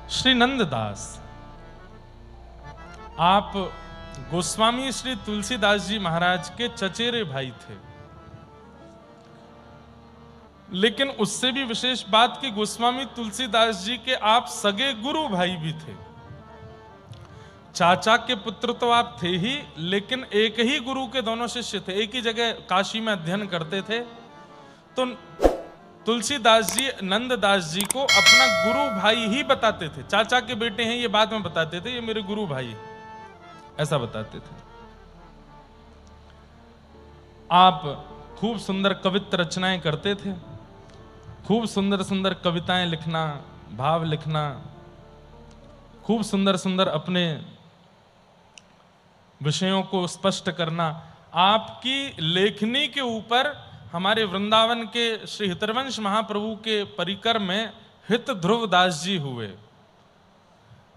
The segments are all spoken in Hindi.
श्री नंददास, आप गोस्वामी श्री तुलसीदास जी महाराज के चचेरे भाई थे, लेकिन उससे भी विशेष बात कि गोस्वामी तुलसीदास जी के आप सगे गुरु भाई भी थे। चाचा के पुत्र तो आप थे ही, लेकिन एक ही गुरु के दोनों शिष्य थे, एक ही जगह काशी में अध्ययन करते थे। तो तुलसीदास जी नंददास जी को अपना गुरु भाई ही बताते थे। चाचा के बेटे हैं ये बाद में बताते थे, ये मेरे गुरु भाई है, ऐसा बताते थे। आप खूब सुंदर कवित्त रचनाएं करते थे, खूब सुंदर सुंदर कविताएं लिखना, भाव लिखना, खूब सुंदर सुंदर अपने विषयों को स्पष्ट करना। आपकी लेखनी के ऊपर हमारे वृंदावन के श्री हितरवंश महाप्रभु के परिकर में हित ध्रुव दास जी हुए,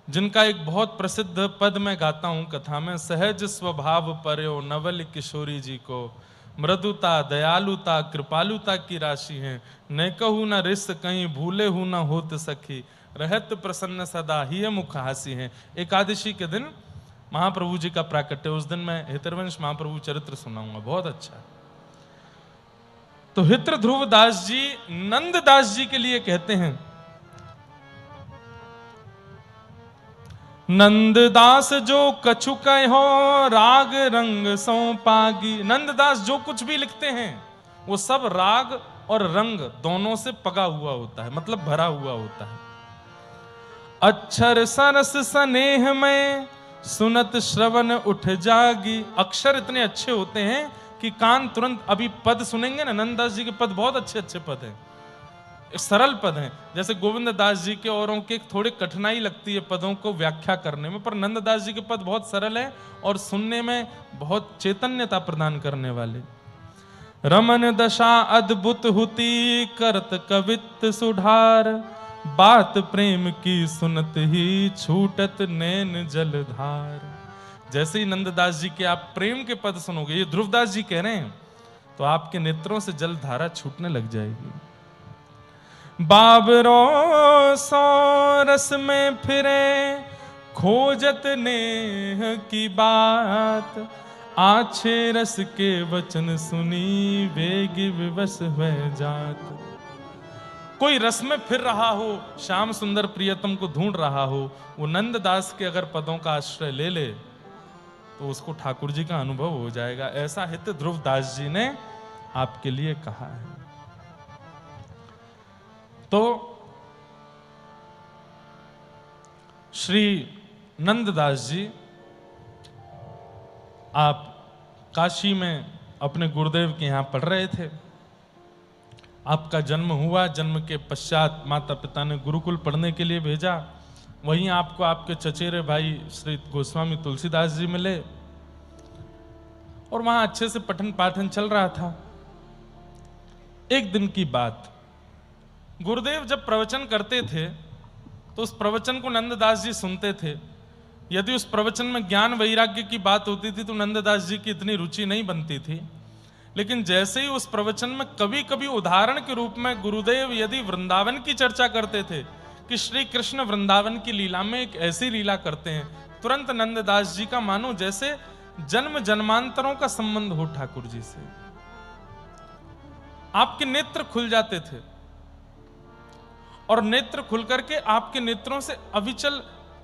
जिनका एक बहुत प्रसिद्ध पद मैं गाता हूं कथा में। सहज स्वभाव पर्यो नवल किशोरी जी को, मृदुता दयालुता कृपालुता की राशि है, न कहू न रिस कहीं भूले हूं न होत सखी, रहत प्रसन्न सदा ही मुख हासी है। एकादशी के दिन महाप्रभु जी का प्राकट्य, उस दिन मैं हितरवंश महाप्रभु चरित्र सुनाऊंगा, बहुत अच्छा। तो हित ध्रुव दास जी नंददास जी के लिए कहते हैं, नंददास जो कछु कहो राग रंग सो पागी। नंददास जो कुछ भी लिखते हैं वो सब राग और रंग दोनों से पगा हुआ होता है, मतलब भरा हुआ होता है। अक्षर सरस स्नेह में सुनत श्रवण उठ जागी। अक्षर इतने अच्छे होते हैं कि कान तुरंत, अभी पद सुनेंगे ना, नंददास जी के पद बहुत अच्छे अच्छे पद हैं, सरल पद हैं। जैसे गोविंद दास जी के औरों के थोड़े कठिनाई लगती है पदों को व्याख्या करने में, पर नंददास जी के पद बहुत सरल है और सुनने में बहुत चैतन्यता प्रदान करने वाले। रमन दशा अद्भुत हुती करत कवित सुधार, बात प्रेम की सुनत ही छूटत नैन जलधार। जैसे ही नंददास जी के आप प्रेम के पद सुनोगे, ये ध्रुवदास जी कह रहे हैं, तो आपके नेत्रों से जलधारा छूटने लग जाएगी। बाबरो सो रस में फिरे खोजत नेह की बात, आछे रस के वचन सुनी वेगी विवश हुए जात। कोई रस में फिर रहा हो, श्याम सुंदर प्रियतम को ढूंढ रहा हो, वो नंददास के अगर पदों का आश्रय ले ले तो उसको ठाकुर जी का अनुभव हो जाएगा। ऐसा हित ध्रुव दास जी ने आपके लिए कहा है। तो श्री नंददास जी, आप काशी में अपने गुरुदेव के यहां पढ़ रहे थे, आपका जन्म हुआ, जन्म के पश्चात माता पिता ने गुरुकुल पढ़ने के लिए भेजा। वहीं आपको आपके चचेरे भाई श्री गोस्वामी तुलसीदास जी मिले और वहां अच्छे से पठन पाठन चल रहा था। एक दिन की बात, गुरुदेव जब प्रवचन करते थे तो उस प्रवचन को नंददास जी सुनते थे। यदि उस प्रवचन में ज्ञान वैराग्य की बात होती थी तो नंददास जी की इतनी रुचि नहीं बनती थी, लेकिन जैसे ही उस प्रवचन में कभी कभी उदाहरण के रूप में गुरुदेव यदि वृंदावन की चर्चा करते थे कि श्री कृष्ण वृंदावन की लीला में एक ऐसी लीला करते हैं, तुरंत नंददास जी का मानो जैसे जन्म जन्मांतरों का संबंध हो ठाकुर जी से। आपके नेत्र खुल जाते थे और नेत्र खुल करके आपके नेत्रों से अविचल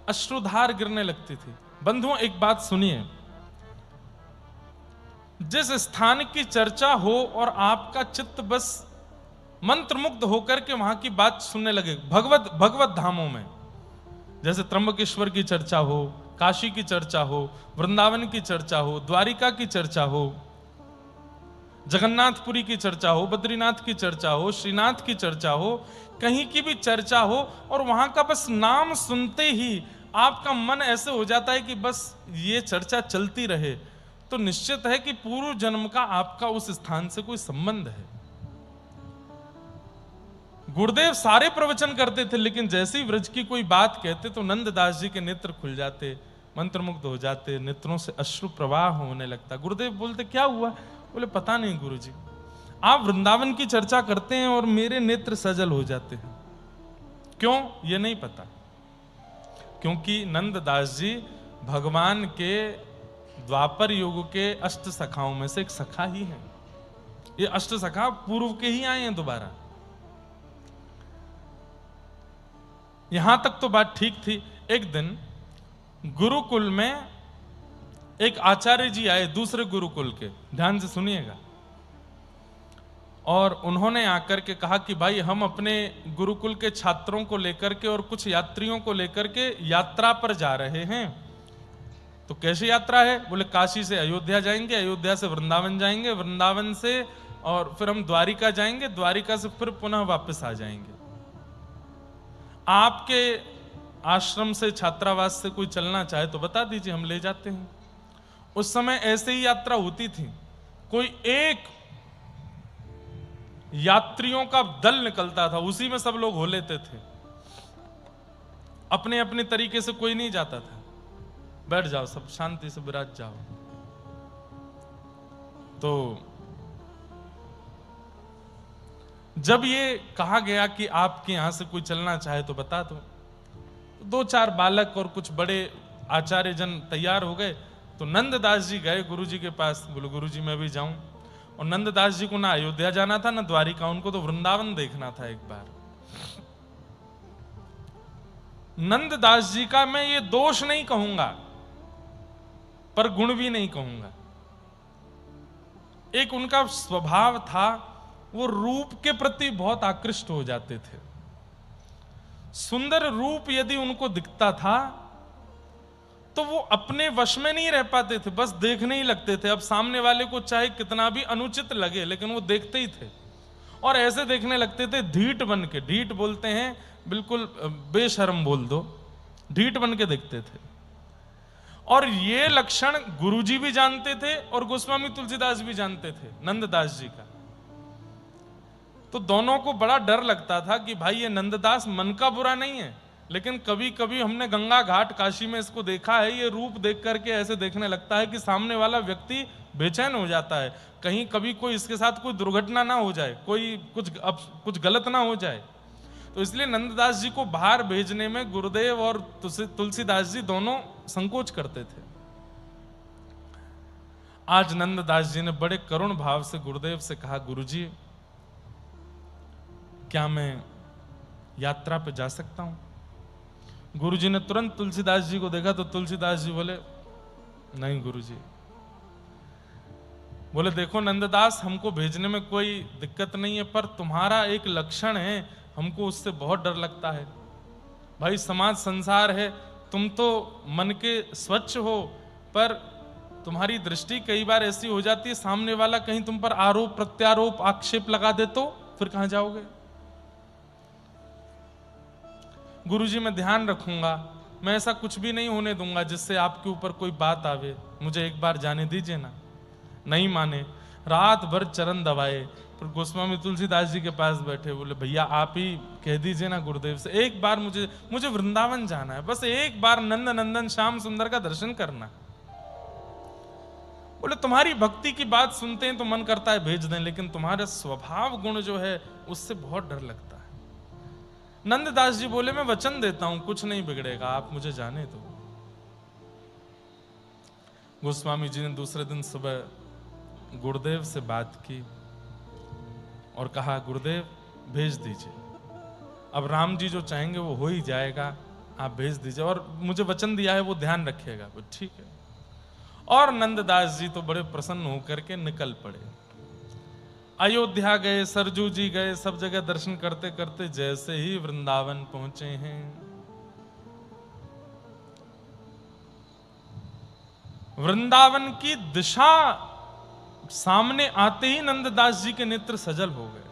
अश्रुधार गिरने लगती थी। बंधुओं, एक बात सुनिए, जिस स्थान की चर्चा हो और आपका चित्त बस मंत्रमुग्ध होकर के वहां की बात सुनने लगे, भगवत धामों में, जैसे त्र्यंबकेश्वर की चर्चा हो, काशी की चर्चा हो, वृंदावन की चर्चा हो, द्वारिका की चर्चा हो, जगन्नाथपुरी की चर्चा हो, बद्रीनाथ की चर्चा हो, श्रीनाथ की चर्चा हो, कहीं की भी चर्चा हो, और वहां का बस नाम सुनते ही आपका मन ऐसे हो जाता है कि बस ये चर्चा चलती रहे, तो निश्चित है कि पूर्व जन्म का आपका उस स्थान से कोई संबंध है। गुरुदेव सारे प्रवचन करते थे, लेकिन जैसे ही व्रज की कोई बात कहते तो नंददास जी के नेत्र खुल जाते, मंत्रमुग्ध हो जाते, नेत्रों से अश्रु प्रवाह होने लगता। गुरुदेव बोलते, क्या हुआ? बोले, पता नहीं गुरुजी, आप वृंदावन की चर्चा करते हैं और मेरे नेत्र सजल हो जाते हैं, क्यों ये नहीं पता। क्योंकि नंददास जी भगवान के द्वापर युग के अष्ट सखाओं में से एक सखा ही है। ये अष्ट सखा पूर्व के ही आए हैं दोबारा। यहां तक तो बात ठीक थी। एक दिन गुरुकुल में एक आचार्य जी आए, दूसरे गुरुकुल के, ध्यान से सुनिएगा, और उन्होंने आकर के कहा कि भाई हम अपने गुरुकुल के छात्रों को लेकर के और कुछ यात्रियों को लेकर के यात्रा पर जा रहे हैं। तो कैसी यात्रा है? बोले काशी से अयोध्या जाएंगे, अयोध्या से वृंदावन जाएंगे, वृंदावन से और फिर हम द्वारिका जाएंगे, द्वारिका से फिर पुनः वापस आ जाएंगे। आपके आश्रम से, छात्रावास से कोई चलना चाहे तो बता दीजिए, हम ले जाते हैं। उस समय ऐसे ही यात्रा होती थी। कोई एक यात्रियों का दल निकलता था, उसी में सब लोग हो लेते थे। अपने अपने तरीके से कोई नहीं जाता था। बैठ जाओ, सब शांति से विराज जाओ। तो जब ये कहा गया कि आपके यहां से कोई चलना चाहे तो बता दो, तो 2-4 बालक और कुछ बड़े आचार्य जन तैयार हो गए। तो नंददास जी गए गुरु जी के पास, बोले गुरु जी मैं भी जाऊं। और नंददास जी को ना अयोध्या जाना था ना द्वारिका, उनको तो वृंदावन देखना था एक बार। नंददास जी का मैं ये दोष नहीं कहूंगा, पर गुण भी नहीं कहूंगा। एक उनका स्वभाव था, वो रूप के प्रति बहुत आकृष्ट हो जाते थे। सुंदर रूप यदि उनको दिखता था तो वो अपने वश में नहीं रह पाते थे, बस देखने ही लगते थे। अब सामने वाले को चाहे कितना भी अनुचित लगे, लेकिन वो देखते ही थे। और ऐसे देखने लगते थे ढीठ बन के, ढीठ बोलते हैं बिल्कुल बेशर्म बोल दो, ढीठ बन के देखते थे। और ये लक्षण गुरुजी भी जानते थे और गोस्वामी तुलसीदास भी जानते थे नंददास जी का। तो दोनों को बड़ा डर लगता था कि भाई ये नंददास मन का बुरा नहीं है, लेकिन कभी कभी हमने गंगा घाट काशी में इसको देखा है, ये रूप देख करके ऐसे देखने लगता है कि सामने वाला व्यक्ति बेचैन हो जाता है, कहीं कभी कोई इसके साथ कोई दुर्घटना ना हो जाए, कोई कुछ गलत ना हो जाए। तो इसलिए नंददास जी को बाहर भेजने में गुरुदेव और तुलसीदास जी दोनों संकोच करते थे। आज नंददास जी ने बड़े करुण भाव से गुरुदेव से कहा, गुरुजी क्या मैं यात्रा पे जा सकता हूं? गुरुजी ने तुरंत तुलसीदास जी को देखा तो तुलसीदास जी बोले, नहीं गुरुजी। बोले देखो नंददास, हमको भेजने में कोई दिक्कत नहीं है, पर तुम्हारा एक लक्षण है, हमको उससे बहुत डर लगता है। भाई समाज संसार है, तुम तो मन के स्वच्छ हो, पर तुम्हारी दृष्टि कई बार ऐसी हो जाती है, सामने वाला कहीं तुम पर आरोप प्रत्यारोप आक्षेप लगा दे तो फिर कहां जाओगे? गुरुजी मैं ध्यान रखूंगा, मैं ऐसा कुछ भी नहीं होने दूंगा जिससे आपके ऊपर कोई बात आवे, मुझे एक बार जाने दीजिए ना। नहीं माने, रात भर चरण दबाए, फिर गोस्वामी तुलसीदास जी के पास बैठे, बोले भैया आप ही कह दीजिए ना गुरुदेव से, एक बार मुझे वृंदावन जाना है, बस एक बार नंद नंदन श्याम सुंदर का दर्शन करना। बोले तुम्हारी भक्ति की बात सुनते हैं तो मन करता है भेज दें, लेकिन तुम्हारा स्वभाव गुण जो है उससे बहुत डर लगता है। नंददास जी बोले मैं वचन देता हूं, कुछ नहीं बिगड़ेगा, आप मुझे जाने दो। गोस्वामी जी ने दूसरे दिन सुबह गुरुदेव से बात की और कहा गुरुदेव भेज दीजिए, अब राम जी जो चाहेंगे वो हो ही जाएगा, आप भेज दीजिए, और मुझे वचन दिया है वो ध्यान रखिएगा। ठीक है। और नंददास जी तो बड़े प्रसन्न होकर के निकल पड़े। अयोध्या गए, सरजू जी गए, सब जगह दर्शन करते करते जैसे ही वृंदावन पहुंचे हैं, वृंदावन की दिशा सामने आते ही नंददास जी के नेत्र सजल हो गए।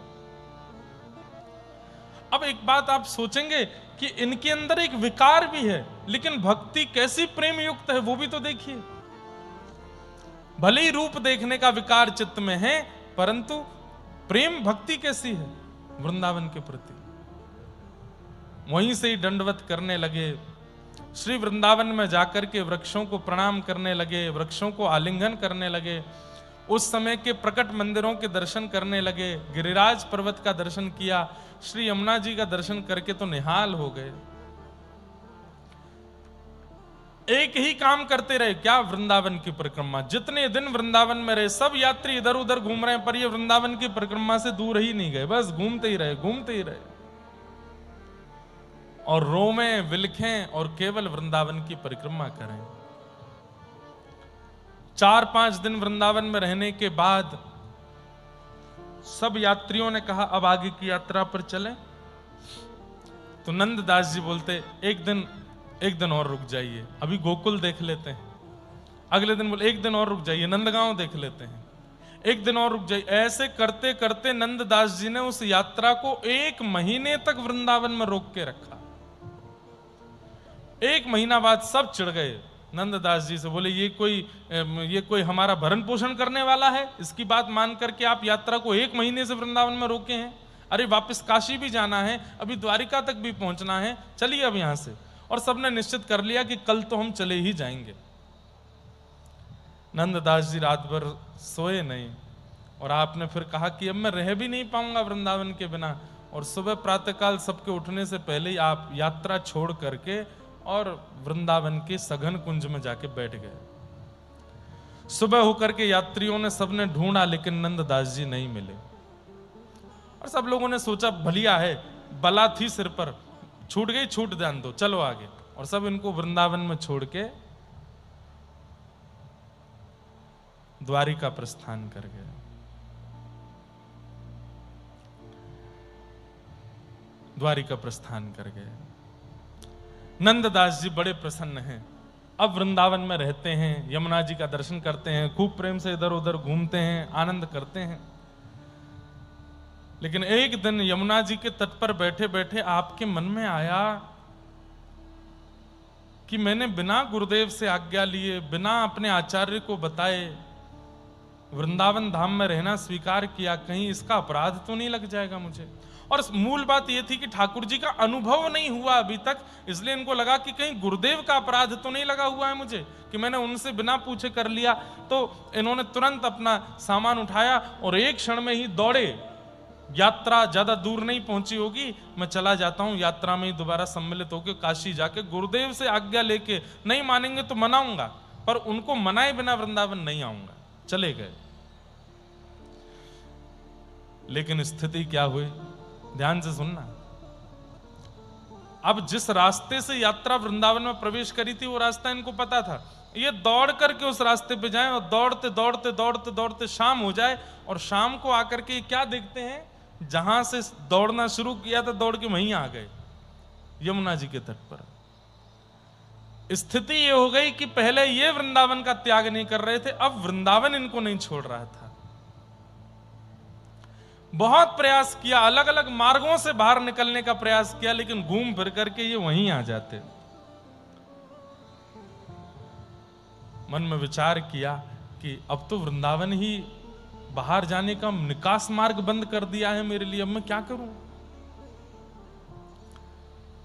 अब एक बात आप सोचेंगे कि इनके अंदर एक विकार भी है, लेकिन भक्ति कैसी प्रेम युक्त है वो भी तो देखिए। भले ही रूप देखने का विकार चित्त में है, परंतु प्रेम भक्ति कैसी है वृंदावन के प्रति। वहीं से ही दंडवत करने लगे, श्री वृंदावन में जाकर के वृक्षों को प्रणाम करने लगे, वृक्षों को आलिंगन करने लगे, उस समय के प्रकट मंदिरों के दर्शन करने लगे, गिरिराज पर्वत का दर्शन किया, श्री यमुना जी का दर्शन करके तो निहाल हो गए। एक ही काम करते रहे, क्या? वृंदावन की परिक्रमा। जितने दिन वृंदावन में रहे, सब यात्री इधर उधर घूम रहे हैं, पर ये वृंदावन की परिक्रमा से दूर ही नहीं गए, बस घूमते ही रहे, घूमते ही रहे, और रोमें विलखें और केवल वृंदावन की परिक्रमा करें। 4-5 दिन वृंदावन में रहने के बाद सब यात्रियों ने कहा अब आगे की यात्रा पर चलें। तो नंददास जी बोलते एक दिन और रुक जाइए, अभी गोकुल देख लेते हैं। अगले दिन बोले एक दिन और रुक जाइए, नंदगांव देख लेते हैं, एक दिन और रुक जाइए। ऐसे करते करते नंददास जी ने उस यात्रा को 1 महीने तक वृंदावन में रोक के रखा। 1 महीना बाद सब चिढ़ गए नंददास जी से, बोले ये कोई हमारा भरण पोषण करने वाला है? इसकी बात मान करके आप यात्रा को 1 महीने से वृंदावन में रोके हैं। अरे वापस काशी भी जाना है, अभी द्वारिका तक भी पहुंचना है, चलिए अब यहां से। और सबने निश्चित कर लिया कि कल तो हम चले ही जाएंगे। नंददास जी रात भर सोए नहीं, और आपने फिर कहा कि अब मैं रह भी नहीं पाऊंगा वृंदावन के बिना। और सुबह प्रातःकाल सबके उठने से पहले ही आप यात्रा छोड़ करके और वृंदावन के सघन कुंज में जाके बैठ गए। सुबह होकर के यात्रियों ने सबने ढूंढा, लेकिन नंददास जी नहीं मिले। और सब लोगों ने सोचा भलिया है, बला थी सिर पर, छूट गई छूट जान दो, चलो आगे। और सब इनको वृंदावन में छोड़ के द्वारिका प्रस्थान कर गए। द्वारिका प्रस्थान कर गए। नंददास जी बड़े प्रसन्न हैं, अब वृंदावन में रहते हैं, यमुना जी का दर्शन करते हैं, खूब प्रेम से इधर उधर घूमते हैं, आनंद करते हैं। लेकिन एक दिन यमुना जी के तट पर बैठे बैठे आपके मन में आया कि मैंने बिना गुरुदेव से आज्ञा लिए, बिना अपने आचार्य को बताए वृंदावन धाम में रहना स्वीकार किया, कहीं इसका अपराध तो नहीं लग जाएगा मुझे। और मूल बात यह थी कि ठाकुर जी का अनुभव नहीं हुआ अभी तक, इसलिए इनको लगा कि कहीं गुरुदेव का अपराध तो नहीं लगा हुआ है मुझे, कि मैंने उनसे बिना पूछे कर लिया। तो इन्होंने तुरंत अपना सामान उठाया और एक क्षण में ही दौड़े। यात्रा ज्यादा दूर नहीं पहुंची होगी, मैं चला जाता हूं, यात्रा में ही दोबारा सम्मिलित होकर काशी जाके गुरुदेव से आज्ञा लेके, नहीं मानेंगे तो मनाऊंगा, पर उनको मनाए बिना वृंदावन नहीं आऊंगा। चले गए। लेकिन स्थिति क्या हुई, ध्यान से सुनना। अब जिस रास्ते से यात्रा वृंदावन में प्रवेश करी थी वो रास्ता इनको पता था। ये दौड़ करके उस रास्ते पे जाएं और दौड़ते दौड़ते दौड़ते दौड़ते शाम हो जाए, और शाम को आकर के क्या देखते हैं, जहां से दौड़ना शुरू किया था दौड़ के वहीं आ गए, यमुना जी के तट पर। स्थिति ये हो गई कि पहले ये वृंदावन का त्याग नहीं कर रहे थे, अब वृंदावन इनको नहीं छोड़ रहा था। बहुत प्रयास किया, अलग अलग मार्गों से बाहर निकलने का प्रयास किया, लेकिन घूम फिर करके ये वहीं आ जाते। मन में विचार किया कि अब तो वृंदावन ही बाहर जाने का निकास मार्ग बंद कर दिया है मेरे लिए, अब मैं क्या करूं।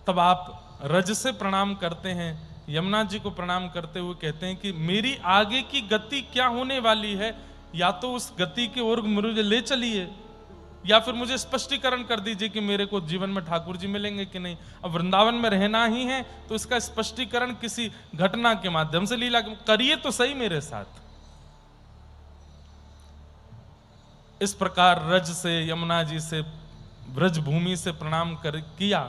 तब आप रज से प्रणाम करते हैं, यमुना जी को प्रणाम करते हुए कहते हैं कि मेरी आगे की गति क्या होने वाली है, या तो उस गति की ओर मुझे ले चलिए, या फिर मुझे स्पष्टीकरण कर दीजिए कि मेरे को जीवन में ठाकुर जी मिलेंगे कि नहीं। अब वृंदावन में रहना ही है तो इसका स्पष्टीकरण किसी घटना के माध्यम से, लीला करिए तो सही मेरे साथ। इस प्रकार रज से, यमुना जी से, ब्रज भूमि से प्रणाम किया।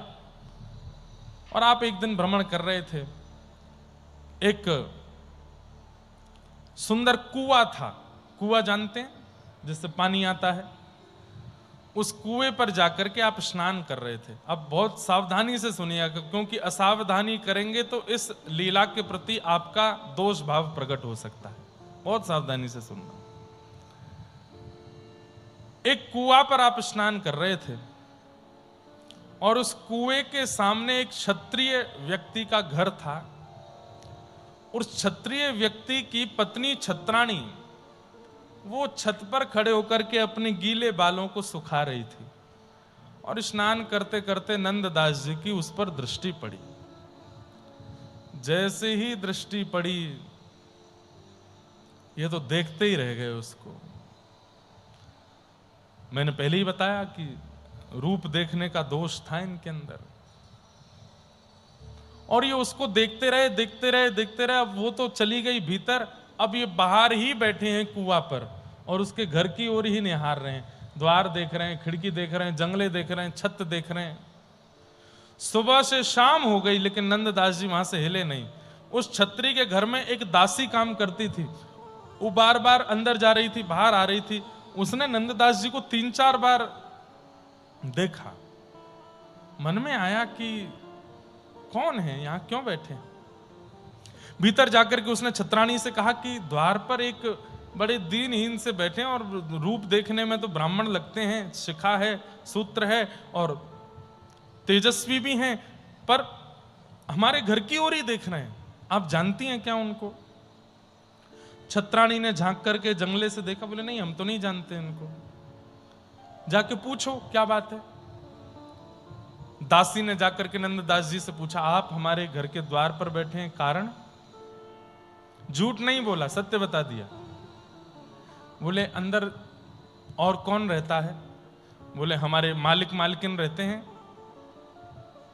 और आप एक दिन भ्रमण कर रहे थे, एक सुंदर कुआं था, कुआं जानते हैं जिससे पानी आता है, उस कुएं पर जाकर के आप स्नान कर रहे थे। अब बहुत सावधानी से सुनिएगा, क्योंकि असावधानी करेंगे तो इस लीला के प्रति आपका दोष भाव प्रकट हो सकता है। बहुत सावधानी से सुनना। एक कुआं पर आप स्नान कर रहे थे, और उस कुएं के सामने एक क्षत्रिय व्यक्ति का घर था। उस क्षत्रिय व्यक्ति की पत्नी छत्राणी वो छत पर खड़े होकर के अपने गीले बालों को सुखा रही थी, और स्नान करते करते नंददास जी की उस पर दृष्टि पड़ी। जैसे ही दृष्टि पड़ी, ये तो देखते ही रह गए उसको। मैंने पहले ही बताया कि रूप देखने का दोष था इनके अंदर। और ये उसको देखते रहे देखते रहे देखते रहे। अब वो तो चली गई भीतर, अब ये बाहर ही बैठे हैं कुआं पर और उसके घर की ओर ही निहार रहे हैं। द्वार देख रहे हैं, खिड़की देख रहे हैं, जंगले देख रहे हैं, छत देख रहे हैं। सुबह से शाम हो गई लेकिन नंददास जी वहां से हिले नहीं। उस छत्री के घर में एक दासी काम करती थी, वो बार बार अंदर जा रही थी, बाहर आ रही थी। उसने नंददास जी को 3-4 बार देखा। मन में आया कि कौन है, यहां क्यों बैठे। भीतर जाकर के उसने छत्राणी से कहा कि द्वार पर एक बड़े दीनहीन से बैठे हैं और रूप देखने में तो ब्राह्मण लगते हैं, शिखा है, सूत्र है और तेजस्वी भी हैं, पर हमारे घर की ओर ही देख रहे हैं, आप जानती हैं क्या उनको। छत्राणी ने झांक करके जंगले से देखा, बोले नहीं हम तो नहीं जानते इनको, जाके पूछो क्या बात है। दासी ने जाकर के नंददास जी से पूछा, आप हमारे घर के द्वार पर बैठे हैं, कारण? झूठ नहीं बोला, सत्य बता दिया। बोले अंदर और कौन रहता है? बोले हमारे मालिक मालकिन रहते हैं।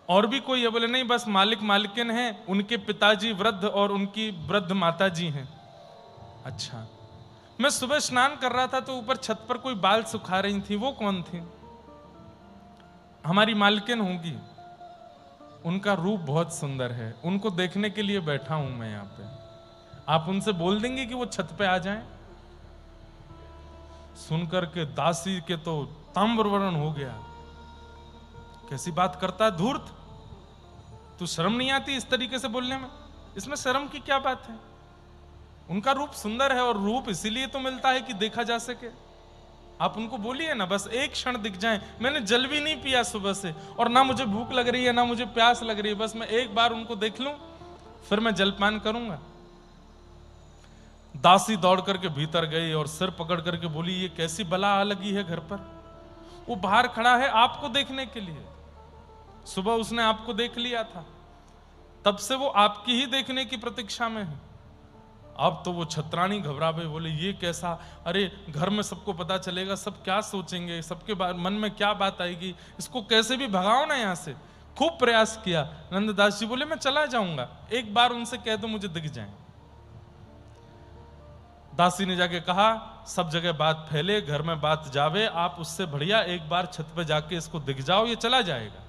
और भी कोई है? बोले नहीं, बस मालिक मालकिन हैं, उनके पिताजी वृद्ध और उनकी वृद्ध माता जी हैं। अच्छा, मैं सुबह स्नान कर रहा था तो ऊपर छत पर कोई बाल सुखा रही थी, वो कौन थी? हमारी मालकिन होंगी, उनका रूप बहुत सुंदर है, उनको देखने के लिए बैठा हूं मैं यहां पे। आप उनसे बोल देंगे कि वो छत पे आ जाएं? सुनकर के दासी के तो ताम्रवर्ण हो गया। कैसी बात करता है धूर्त, तू शर्म नहीं आती इस तरीके से बोलने में? इसमें शर्म की क्या बात है? उनका रूप सुंदर है और रूप इसीलिए तो मिलता है कि देखा जा सके। आप उनको बोलिए ना, बस एक क्षण दिख जाएं। मैंने जल भी नहीं पिया सुबह से और ना मुझे भूख लग रही है ना मुझे प्यास लग रही है, बस मैं एक बार उनको देख लूं फिर मैं जलपान करूंगा। दासी दौड़ करके भीतर गई और सिर पकड़ करके बोली, ये कैसी बला आ लगी है घर पर। वो बाहर खड़ा है आपको देखने के लिए, सुबह उसने आपको देख लिया था, तब से वो आपकी ही देखने की प्रतीक्षा में है। अब तो वो छत्राणी घबरा गई, बोले ये कैसा, अरे घर में सबको पता चलेगा, सब क्या सोचेंगे, सबके मन में क्या बात आएगी, इसको कैसे भी भगाओ ना यहां से। खूब प्रयास किया। नंददास जी बोले मैं चला जाऊंगा, एक बार उनसे कह दो मुझे दिख जाए। दासी ने जाके कहा, सब जगह बात फैले, घर में बात जावे, आप उससे बढ़िया एक बार छत पे जाके इसको दिख जाओ, ये चला जाएगा।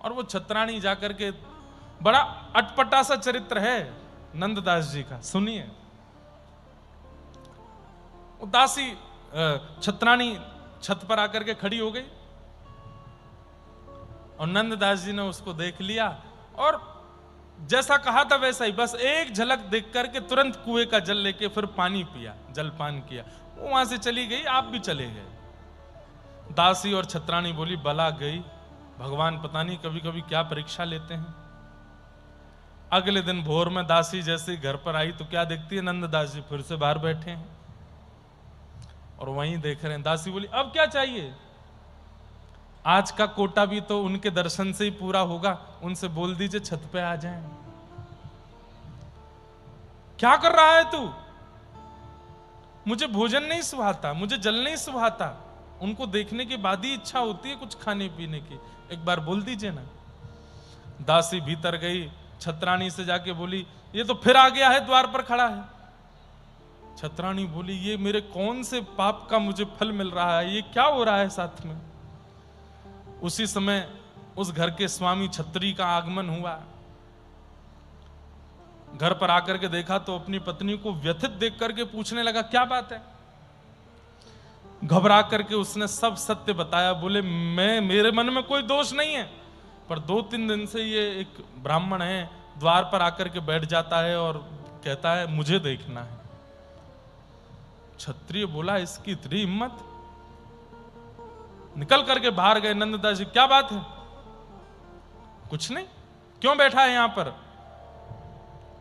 और वो छत्राणी जाकर के, बड़ा अटपटा सा चरित्र है नंददास जी का, सुनिए। वो दासी छत्राणी छत पर आकर के खड़ी हो गई और नंददास जी ने उसको देख लिया और जैसा कहा था वैसा ही, बस एक झलक देख करके तुरंत कुएं का जल लेके फिर पानी पिया, जलपान किया। वो वहां से चली गई, आप भी चले गए। दासी और छत्राणी बोली, बला गई, भगवान पता नहीं कभी कभी क्या परीक्षा लेते हैं। अगले दिन भोर में दासी जैसे घर पर आई तो क्या देखती है, नंददास जी फिर से बाहर बैठे हैं और वहीं देख रहे हैं। दासी बोली, अब क्या चाहिए? आज का कोटा भी तो उनके दर्शन से ही पूरा होगा, उनसे बोल दीजिए छत पे आ जाएं। क्या कर रहा है तू? मुझे भोजन नहीं सुहाता, मुझे जल नहीं सुहाता, उनको देखने के बाद ही इच्छा होती है कुछ खाने पीने की, एक बार बोल दीजिए ना। दासी भीतर गई, छत्राणी से जाके बोली, ये तो फिर आ गया है, द्वार पर खड़ा है। छत्राणी बोली, ये मेरे कौन से पाप का मुझे फल मिल रहा है, ये क्या हो रहा है साथ में। उसी समय उस घर के स्वामी छत्री का आगमन हुआ। घर पर आकर के देखा तो अपनी पत्नी को व्यथित देख करके पूछने लगा, क्या बात है। घबरा करके उसने सब सत्य बताया। बोले, मेरे मन में कोई दोष नहीं है, पर 2-3 दिन से ये एक ब्राह्मण है, द्वार पर आकर के बैठ जाता है और कहता है मुझे देखना है। क्षत्रिय बोला, इसकी इतनी हिम्मत। निकल करके बाहर गए। नंददास जी, क्या बात है? कुछ नहीं, क्यों बैठा है यहां पर?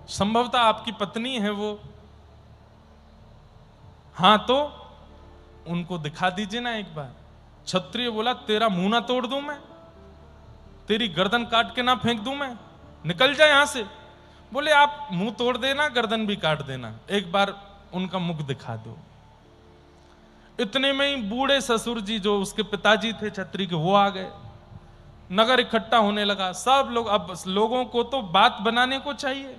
संभवतः आपकी पत्नी है वो। हां तो उनको दिखा दीजिए ना एक बार। क्षत्रिय बोला, तेरा मुंह ना तोड़ दूं मैं, तेरी गर्दन काट के ना फेंक दूं मैं, निकल जा यहां से। बोले, आप मुंह तोड़ देना, गर्दन भी काट देना, एक बार उनका मुख दिखा दो। इतने में ही बूढ़े ससुर जी जो उसके पिताजी थे छत्री के, वो आ गए। नगर इकट्ठा होने लगा, सब लोग, अब लोगों को तो बात बनाने को चाहिए,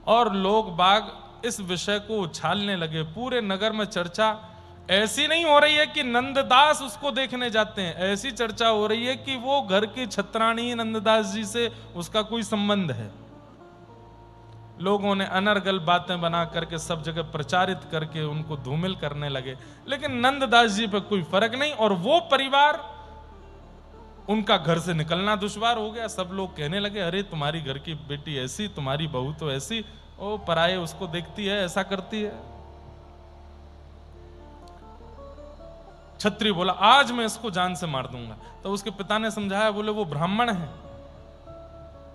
और लोग बाग इस विषय को उछालने लगे। पूरे नगर में चर्चा ऐसी नहीं हो रही है कि नंददास उसको देखने जाते हैं, ऐसी चर्चा हो रही है कि वो घर की छत्राणी नंददास जी से उसका कोई संबंध है। लोगों ने अनर्गल बातें बना करके सब जगह प्रचारित करके उनको धूमिल करने लगे, लेकिन नंददास जी पे कोई फर्क नहीं, और वो परिवार, उनका घर से निकलना दुश्वार हो गया। सब लोग कहने लगे, अरे तुम्हारी घर की बेटी ऐसी, तुम्हारी बहू तो ऐसी, ओ पराये उसको देखती है, ऐसा करती है। छत्री बोला, आज मैं इसको जान से मार दूंगा। तो उसके पिता ने समझाया, बोले वो ब्राह्मण है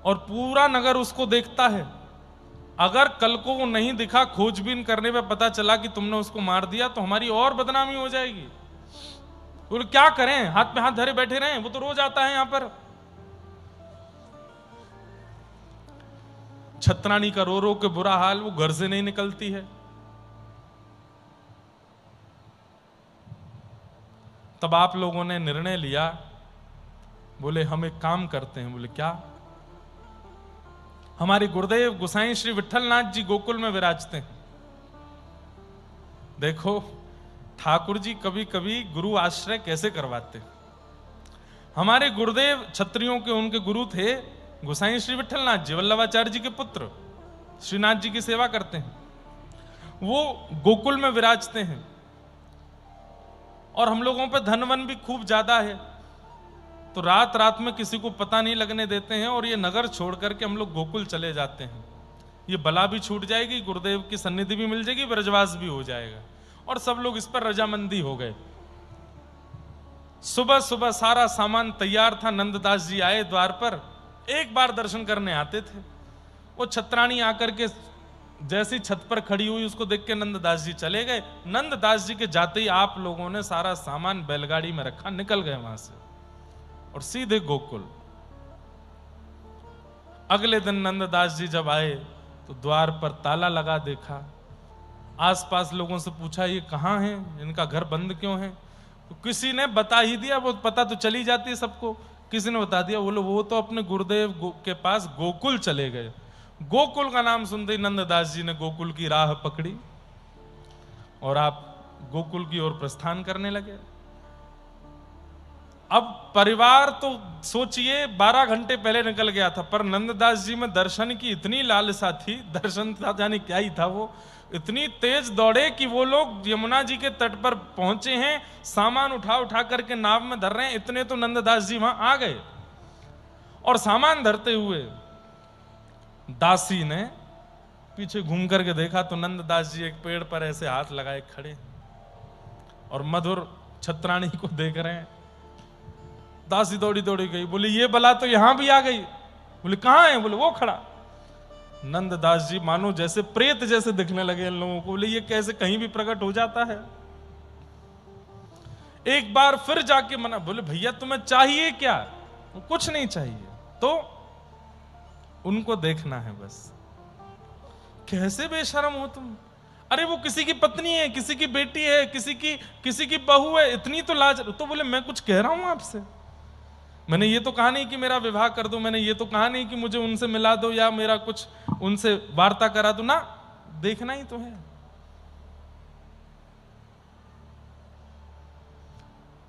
और पूरा नगर उसको देखता है, अगर कल को वो नहीं दिखा, खोजबीन करने में पता चला कि तुमने उसको मार दिया, तो हमारी और बदनामी हो जाएगी। बोले क्या करें, हाथ पे हाथ धरे बैठे रहें, वो तो रोज आता है यहां पर। छत्राणी का रो रो के बुरा हाल, वो घर से नहीं निकलती है। तब आप लोगों ने निर्णय लिया, बोले हम एक काम करते हैं। बोले क्या? हमारे गुरुदेव गोसाई श्री विठलनाथ जी गोकुल में विराजते हैं। देखो ठाकुर जी कभी कभी गुरु आश्रय कैसे करवाते। हमारे गुरुदेव क्षत्रियों के उनके गुरु थे गोसाई श्री विठलनाथ जी, वल्लभाचार्य जी के पुत्र, श्रीनाथ जी की सेवा करते हैं। वो गोकुल में विराजते हैं और हम लोगों पे धनवन भी खूब ज्यादा है, तो रात रात में किसी को पता नहीं लगने देते हैं, और ये नगर छोड़ करके हम लोग गोकुल चले जाते हैं। ये बला भी छूट जाएगी, गुरुदेव की सन्निधि भी मिल जाएगी, ब्रजवास भी हो जाएगा। और सब लोग इस पर रजामंदी हो गए। सुबह सुबह सारा सामान तैयार था, नंददास जी आए द्वार पर, एक बार दर्शन करने आते थे। वो छत्राणी आकर के जैसी छत पर खड़ी हुई, उसको देख के नंददास जी चले गए। नंददास जी के जाते ही आप लोगों ने सारा सामान बैलगाड़ी में रखा, निकल गए वहां से और सीधे गोकुल। अगले दिन नंददास जी जब आए तो द्वार पर ताला लगा देखा। आसपास लोगों से पूछा, ये कहाँ हैं, इनका घर बंद क्यों है? तो किसी ने बता ही दिया, वो पता तो चली जाती है सबको, किसी ने बता दिया, बोले वो तो अपने गुरुदेव के पास गोकुल चले गए। गोकुल का नाम सुनते ही नंददास जी ने गोकुल की राह पकड़ी और आप गोकुल की ओर प्रस्थान करने लगे। अब परिवार तो सोचिए 12 घंटे पहले निकल गया था, पर नंददास जी में दर्शन की इतनी लालसा थी, दर्शन था जाने क्या ही था, वो इतनी तेज दौड़े कि वो लोग यमुना जी के तट पर पहुंचे हैं, सामान उठा उठा करके नाव में धर रहे हैं। इतने तो नंददास जी वहां आ गए, और सामान धरते हुए दासी ने पीछे घूम करके देखा तो नंददास जी एक पेड़ पर ऐसे हाथ लगाए खड़े और मधुर छत्राणी को देख रहे हैं। दासी दौड़ी दौड़ी गई, बोले ये बला तो यहां भी आ गई। बोले कहां है? बोले वो खड़ा। नंददास जी मानो जैसे प्रेत जैसे दिखने लगे इन लोगों को। बोले ये कैसे कहीं भी प्रकट हो जाता है? एक बार फिर जाके मना। बोले भैया तुम्हें चाहिए क्या? कुछ नहीं चाहिए, तो उनको देखना है बस। कैसे बेशरम हो तुम? अरे वो किसी की पत्नी है, किसी की बेटी है, किसी की बहू है, इतनी तो लाज। तो बोले मैं कुछ कह रहा हूं आपसे, मैंने ये तो कहा नहीं कि मेरा विवाह कर दो, मैंने ये तो कहा नहीं कि मुझे उनसे मिला दो या मेरा कुछ उनसे वार्ता करा दो ना, देखना ही तो है।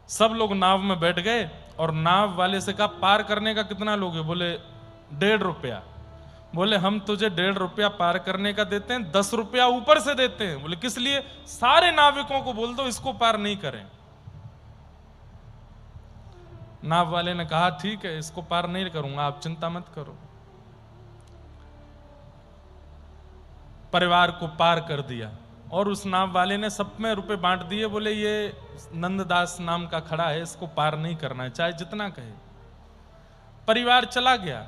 सब लोग नाव में बैठ गए और नाव वाले से कहा पार करने का कितना लोगे? बोले 1.5 रुपया। बोले हम तुझे 1.5 रुपया पार करने का देते हैं, 10 रुपया ऊपर से देते हैं। बोले किस लिए? सारे नाविकों को बोल दो इसको पार नहीं करें। नाव वाले ने कहा ठीक है, इसको पार नहीं करूंगा, आप चिंता मत करो। परिवार को पार कर दिया और उस नाव वाले ने सब में रुपए बांट दिए। बोले ये नंददास नाम का खड़ा है, इसको पार नहीं करना है, चाहे जितना कहे। परिवार चला गया।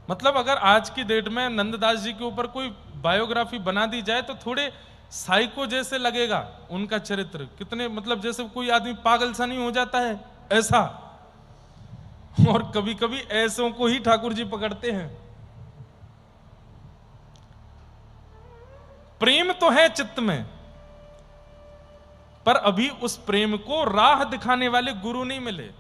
मतलब अगर आज की डेट में नंददास जी के ऊपर कोई बायोग्राफी बना दी जाए तो थोड़े साइको जैसे लगेगा उनका चरित्र। कितने मतलब जैसे कोई आदमी पागल सा नहीं हो जाता है, ऐसा। और कभी कभी ऐसों को ही ठाकुर जी पकड़ते हैं। प्रेम तो है चित्त में, पर अभी उस प्रेम को राह दिखाने वाले गुरु नहीं मिले।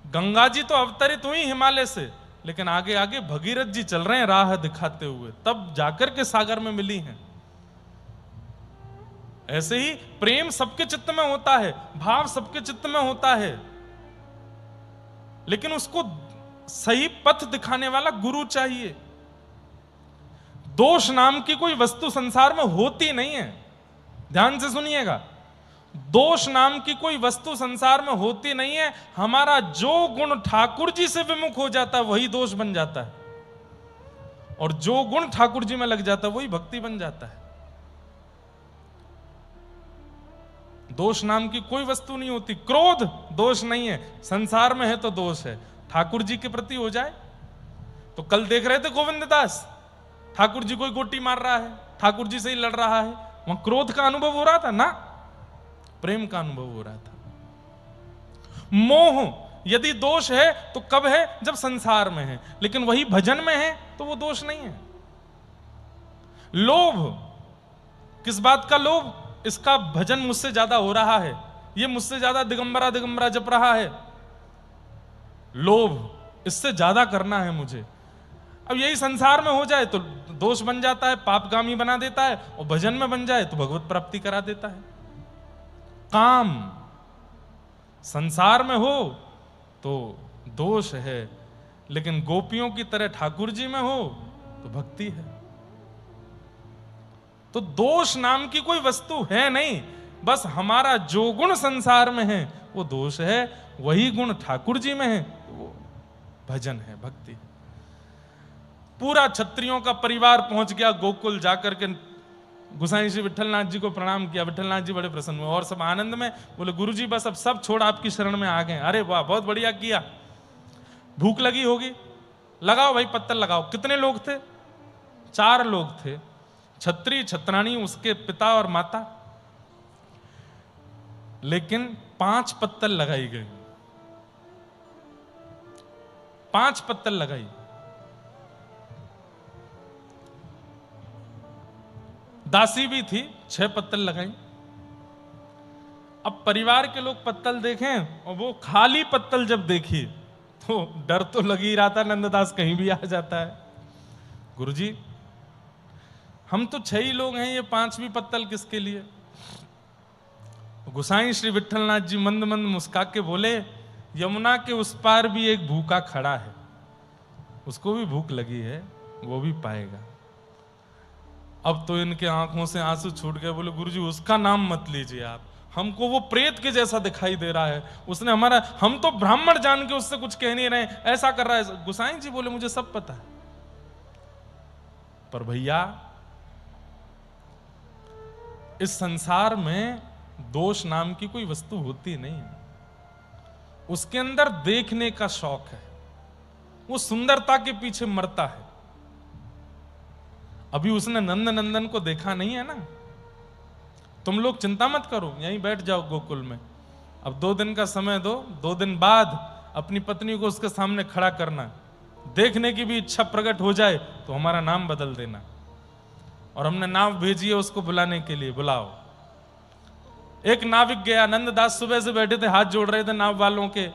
गंगा जी तो अवतरित हुई हिमालय से, लेकिन आगे आगे भगीरथ जी चल रहे हैं राह दिखाते हुए, तब जाकर के सागर में मिली हैं। ऐसे ही प्रेम सबके चित्त में होता है, भाव सबके चित्त में होता है, लेकिन उसको सही पथ दिखाने वाला गुरु चाहिए। दोष नाम की कोई वस्तु संसार में होती नहीं है, ध्यान से सुनिएगा। दोष नाम की कोई वस्तु संसार में होती नहीं है। हमारा जो गुण ठाकुर जी से विमुख हो जाता है वही दोष बन जाता है, और जो गुण ठाकुर जी में लग जाता है वही भक्ति बन जाता है। दोष नाम की कोई वस्तु नहीं होती। क्रोध दोष नहीं है, संसार में है तो दोष है, ठाकुर जी के प्रति हो जाए तो। कल देख रहे थे गोविंद दास, ठाकुर जी कोई गोटी मार रहा है, ठाकुर जी से ही लड़ रहा है, वहां क्रोध का अनुभव हो रहा था ना, प्रेम का अनुभव हो रहा था। मोह यदि दोष है तो कब है? जब संसार में है, लेकिन वही भजन में है तो वो दोष नहीं है। लोभ, किस बात का लोभ? इसका भजन मुझसे ज्यादा हो रहा है, ये मुझसे ज्यादा दिगंबरा दिगंबरा जप रहा है, लोभ, इससे ज्यादा करना है मुझे। अब यही संसार में हो जाए तो दोष बन जाता है, पापगामी बना देता है, और भजन में बन जाए तो भगवत प्राप्ति करा देता है। काम संसार में हो तो दोष है, लेकिन गोपियों की तरह ठाकुर जी में हो तो भक्ति है। तो दोष नाम की कोई वस्तु है नहीं, बस हमारा जो गुण संसार में है वो दोष है, वही गुण ठाकुर जी में है वो भजन है, भक्ति है। पूरा क्षत्रियों का परिवार पहुंच गया गोकुल, जाकर के गोसाई श्री विठलनाथ जी को प्रणाम किया। विठलनाथ जी बड़े प्रसन्न हुए और सब आनंद में बोले, गुरुजी बस अब सब छोड़ आपकी शरण में आ गए। अरे वाह, बहुत बढ़िया किया। भूख लगी होगी, लगाओ भाई पत्तल लगाओ। कितने लोग थे? 4 लोग थे, छत्री, छत्राणी, उसके पिता और माता, लेकिन 5 पत्तल लगाई गई, 5 पत्तल लगाई। दासी भी थी, 6 पत्तल लगाई। अब परिवार के लोग पत्तल देखें और वो खाली पत्तल जब देखी तो डर तो लग ही रहा था, नंददास कहीं भी आ जाता है। गुरुजी हम तो 6 ही लोग हैं, ये 5वीं पत्तल किसके लिए? गोसाई श्री विठलनाथ जी मंद मंद मुस्का के बोले, यमुना के उस पार भी एक भूखा खड़ा है, उसको भी भूख लगी है, वो भी पाएगा। अब तो इनके आंखों से आंसू छूट गए। बोले, गुरुजी उसका नाम मत लीजिए आप, हमको वो प्रेत के जैसा दिखाई दे रहा है, उसने हमारा, हम तो ब्राह्मण जान के उससे कुछ कह नहीं रहे, ऐसा कर रहा है। गोसाई जी बोले, मुझे सब पता है, पर भैया इस संसार में दोष नाम की कोई वस्तु होती नहीं है। उसके अंदर देखने का शौक है, वो सुंदरता के पीछे मरता है। अभी उसने नंद नंदन को देखा नहीं है ना। तुम लोग चिंता मत करो, यहीं बैठ जाओ गोकुल में। अब 2 दिन का समय दो, 2 दिन बाद अपनी पत्नी को उसके सामने खड़ा करना, देखने की भी इच्छा प्रकट हो जाए तो हमारा नाम बदल देना। और हमने नाव भेजी है उसको बुलाने के लिए, बुलाओ। एक नाविक गया, नंददास सुबह से बैठे थे, हाथ जोड़ रहे थे नाव वालों के,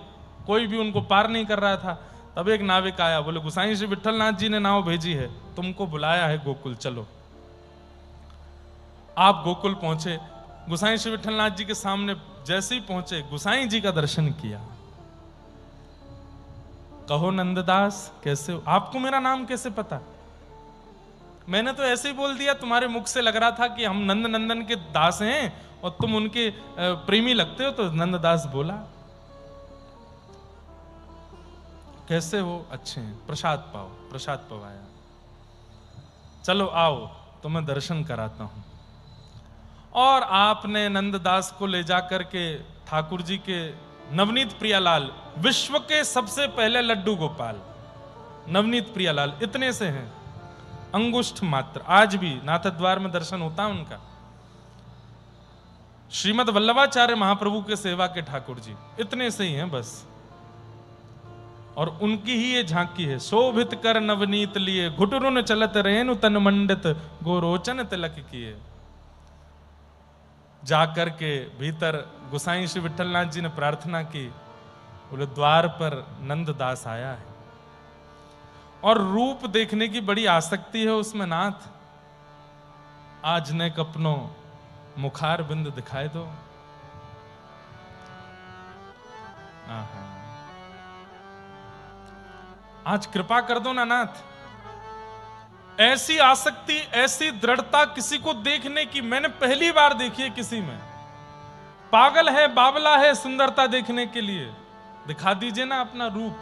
कोई भी उनको पार नहीं कर रहा था। तब एक नाविक आया, बोले, गोसाई श्री विठलनाथ जी ने नाव भेजी है, तुमको बुलाया है गोकुल, चलो। आप गोकुल पहुंचे, गोसाई श्री विठलनाथ जी के सामने जैसे ही पहुंचे, गोसाई जी का दर्शन किया। कहो नंददास कैसे हो? आपको मेरा नाम कैसे पता? मैंने तो ऐसे ही बोल दिया, तुम्हारे मुख से लग रहा था कि हम नंद नंदन के दास हैं और तुम उनके प्रेमी लगते हो, तो नंददास बोला। कैसे हो? अच्छे हैं, प्रसाद पाओ। प्रसाद पवाया, चलो आओ तुम्हें दर्शन कराता हूं। और आपने नंददास को ले जाकर के ठाकुर जी के नवनीत प्रियालाल, विश्व के सबसे पहले लड्डू गोपाल नवनीत प्रियालाल, इतने से हैं, अंगुष्ठ मात्र, आज भी नाथद्वार में दर्शन होता है उनका। श्रीमद वल्लभाचार्य महाप्रभु के सेवा के ठाकुर जी इतने से ही हैं बस। और उनकी ही ये झांकी है, शोभित कर नवनीत लिए, घुटरुन चलत रेणु तन मंडित, गोरोचन तिलक किए। जाकर के भीतर गोसाई श्री विठलनाथ जी ने प्रार्थना की, बोले द्वार पर नंददास आया है और रूप देखने की बड़ी आसक्ति है उसमें नाथ, आज ने अपनो मुखार बिंद दिखाए दो। आज कृपा कर दो ना नाथ। ऐसी आसक्ति, ऐसी दृढ़ता किसी को देखने की मैंने पहली बार देखी है किसी में। पागल है, बावला है सुंदरता देखने के लिए, दिखा दीजिए ना अपना रूप।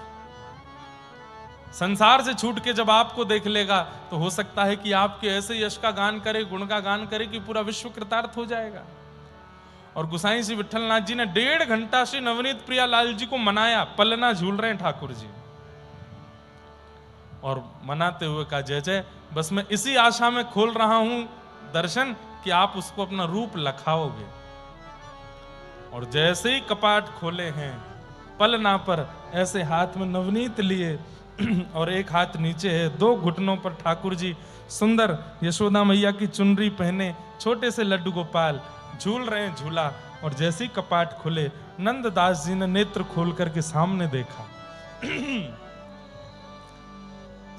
संसार से छूट के जब आपको देख लेगा तो हो सकता है कि आपके ऐसे यश का गान करे, गुण का गान करे कि पूरा विश्व कृतार्थ हो जाएगा। और गोसाई श्री विठलनाथ जी ने 1.5 घंटा श्री नवनीत प्रियालाल जी को मनाया। पलना झूल रहे हैं ठाकुर जी और मनाते हुए कहा जय जय, बस मैं इसी आशा में खोल रहा हूं दर्शन कि आप उसको अपना रूप लखाओगे। और जैसे ही कपाट खोले हैं, पलना पर ऐसे हाथ में नवनीत लिए और एक हाथ नीचे है, 2 घुटनों पर ठाकुर जी सुंदर यशोदा मैया की चुनरी पहने छोटे से लड्डू गोपाल झूल रहे हैं झूला। और जैसे ही कपाट खुले, नंददास जी ने नेत्र खोल करके सामने देखा।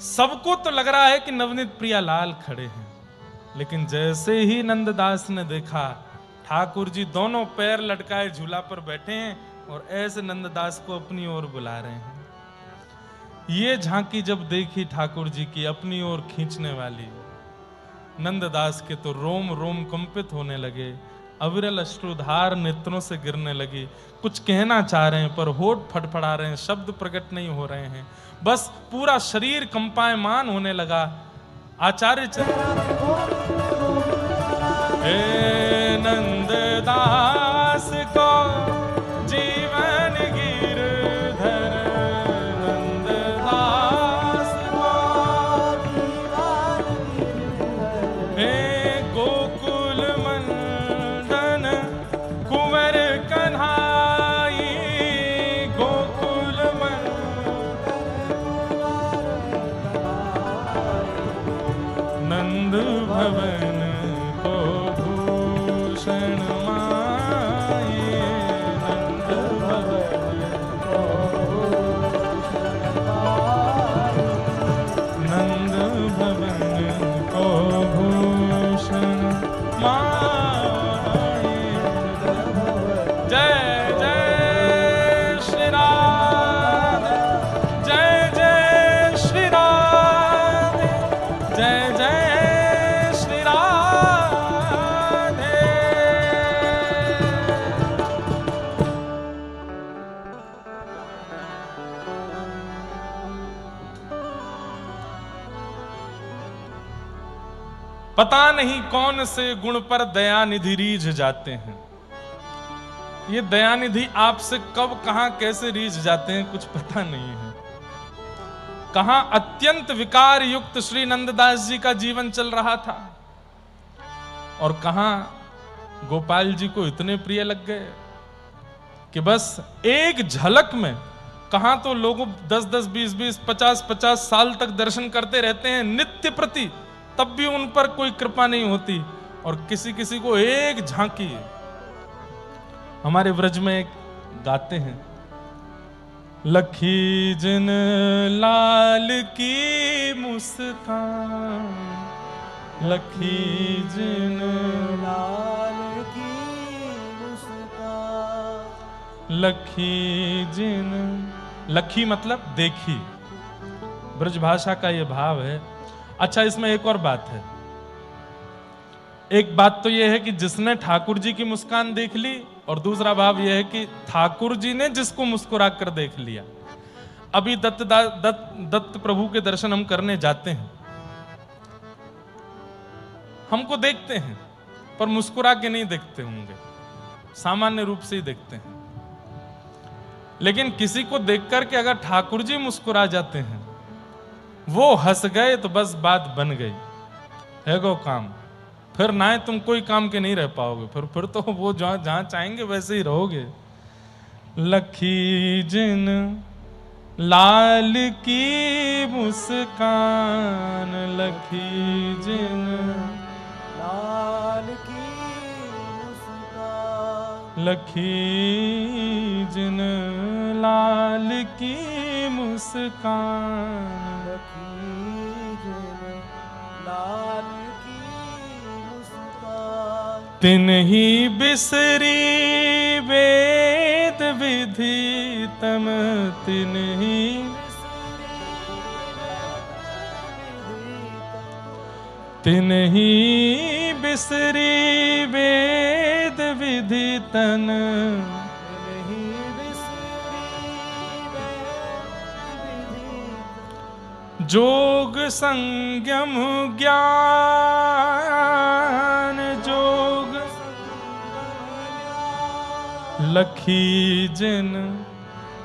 सबको तो लग रहा है कि नवनीत प्रियालाल खड़े हैं, लेकिन जैसे ही नंददास ने देखा, ठाकुर जी दोनों पैर लटकाए झूला पर बैठे हैं और ऐसे नंददास को अपनी ओर बुला रहे हैं। ये झांकी जब देखी ठाकुर जी की अपनी ओर खींचने वाली, नंददास के तो रोम रोम कंपित होने लगे, अविरल अश्रुधार नेत्रों से गिरने लगी। कुछ कहना चाह रहे हैं पर होठ फड़फड़ा रहे हैं, शब्द प्रकट नहीं हो रहे हैं, बस पूरा शरीर कंपायमान होने लगा। आचार्य नंददास को जीवन गिरधर, नंददास को गोकुल मंडन कुंवर कन्हाई, गोकुल नंद भवन को भूषण माये, नंद भवन को नंद भवन को भूषण माये। जय जय श्री राधे, जय जय श्री राधे, जय जय श्री राधे। पता नहीं कौन से गुण पर दयानिधि रीझ जाते हैं। ये दयानिधि आपसे कब, कहां, कैसे रीझ जाते हैं कुछ पता नहीं है। कहां अत्यंत विकार युक्त श्री नंददास जी का जीवन चल रहा था और कहां गोपाल जी को इतने प्रिय लग गए कि बस एक झलक में, कहां तो लोगों 10-10, 20-20, 50-50 साल तक दर्शन करते रहते हैं नित्य प्रति, तब भी उन पर कोई कृपा नहीं होती। और किसी किसी को एक झांकी। हमारे व्रज में एक गाते हैं, लखी जिन लाल की मुस्कान, लखी जिन लाल की मुस्कान, लखी जिन, लखी मतलब देखी, ब्रज भाषा का यह भाव है। अच्छा, इसमें एक और बात है। एक बात तो यह है कि जिसने ठाकुर जी की मुस्कान देख ली, और दूसरा भाव यह है कि ठाकुर जी ने जिसको मुस्कुरा कर देख लिया। अभी दत्त प्रभु के दर्शन हम करने जाते हैं, हमको देखते हैं पर मुस्कुरा के नहीं देखते होंगे, सामान्य रूप से ही देखते हैं। लेकिन किसी को देख करके अगर ठाकुर जी मुस्कुरा जाते हैं, वो हंस गए तो बस बात बन गई, है गो काम। फिर ना तुम कोई काम के नहीं रह पाओगे, फिर तो वो जहां चाहेंगे वैसे ही रहोगे। लखी जिन लाल की मुस्कान, लखी जिन लाल की मुस्कान, लखी जिन लाल की मुस्कान, लाल की मुस्कान, तिन्ही बिसरी वेद विधि तम, तिन्ही तिन्ही बिसरी वेद विधि तन, जोग संयम ज्ञान जोग, लखी जिन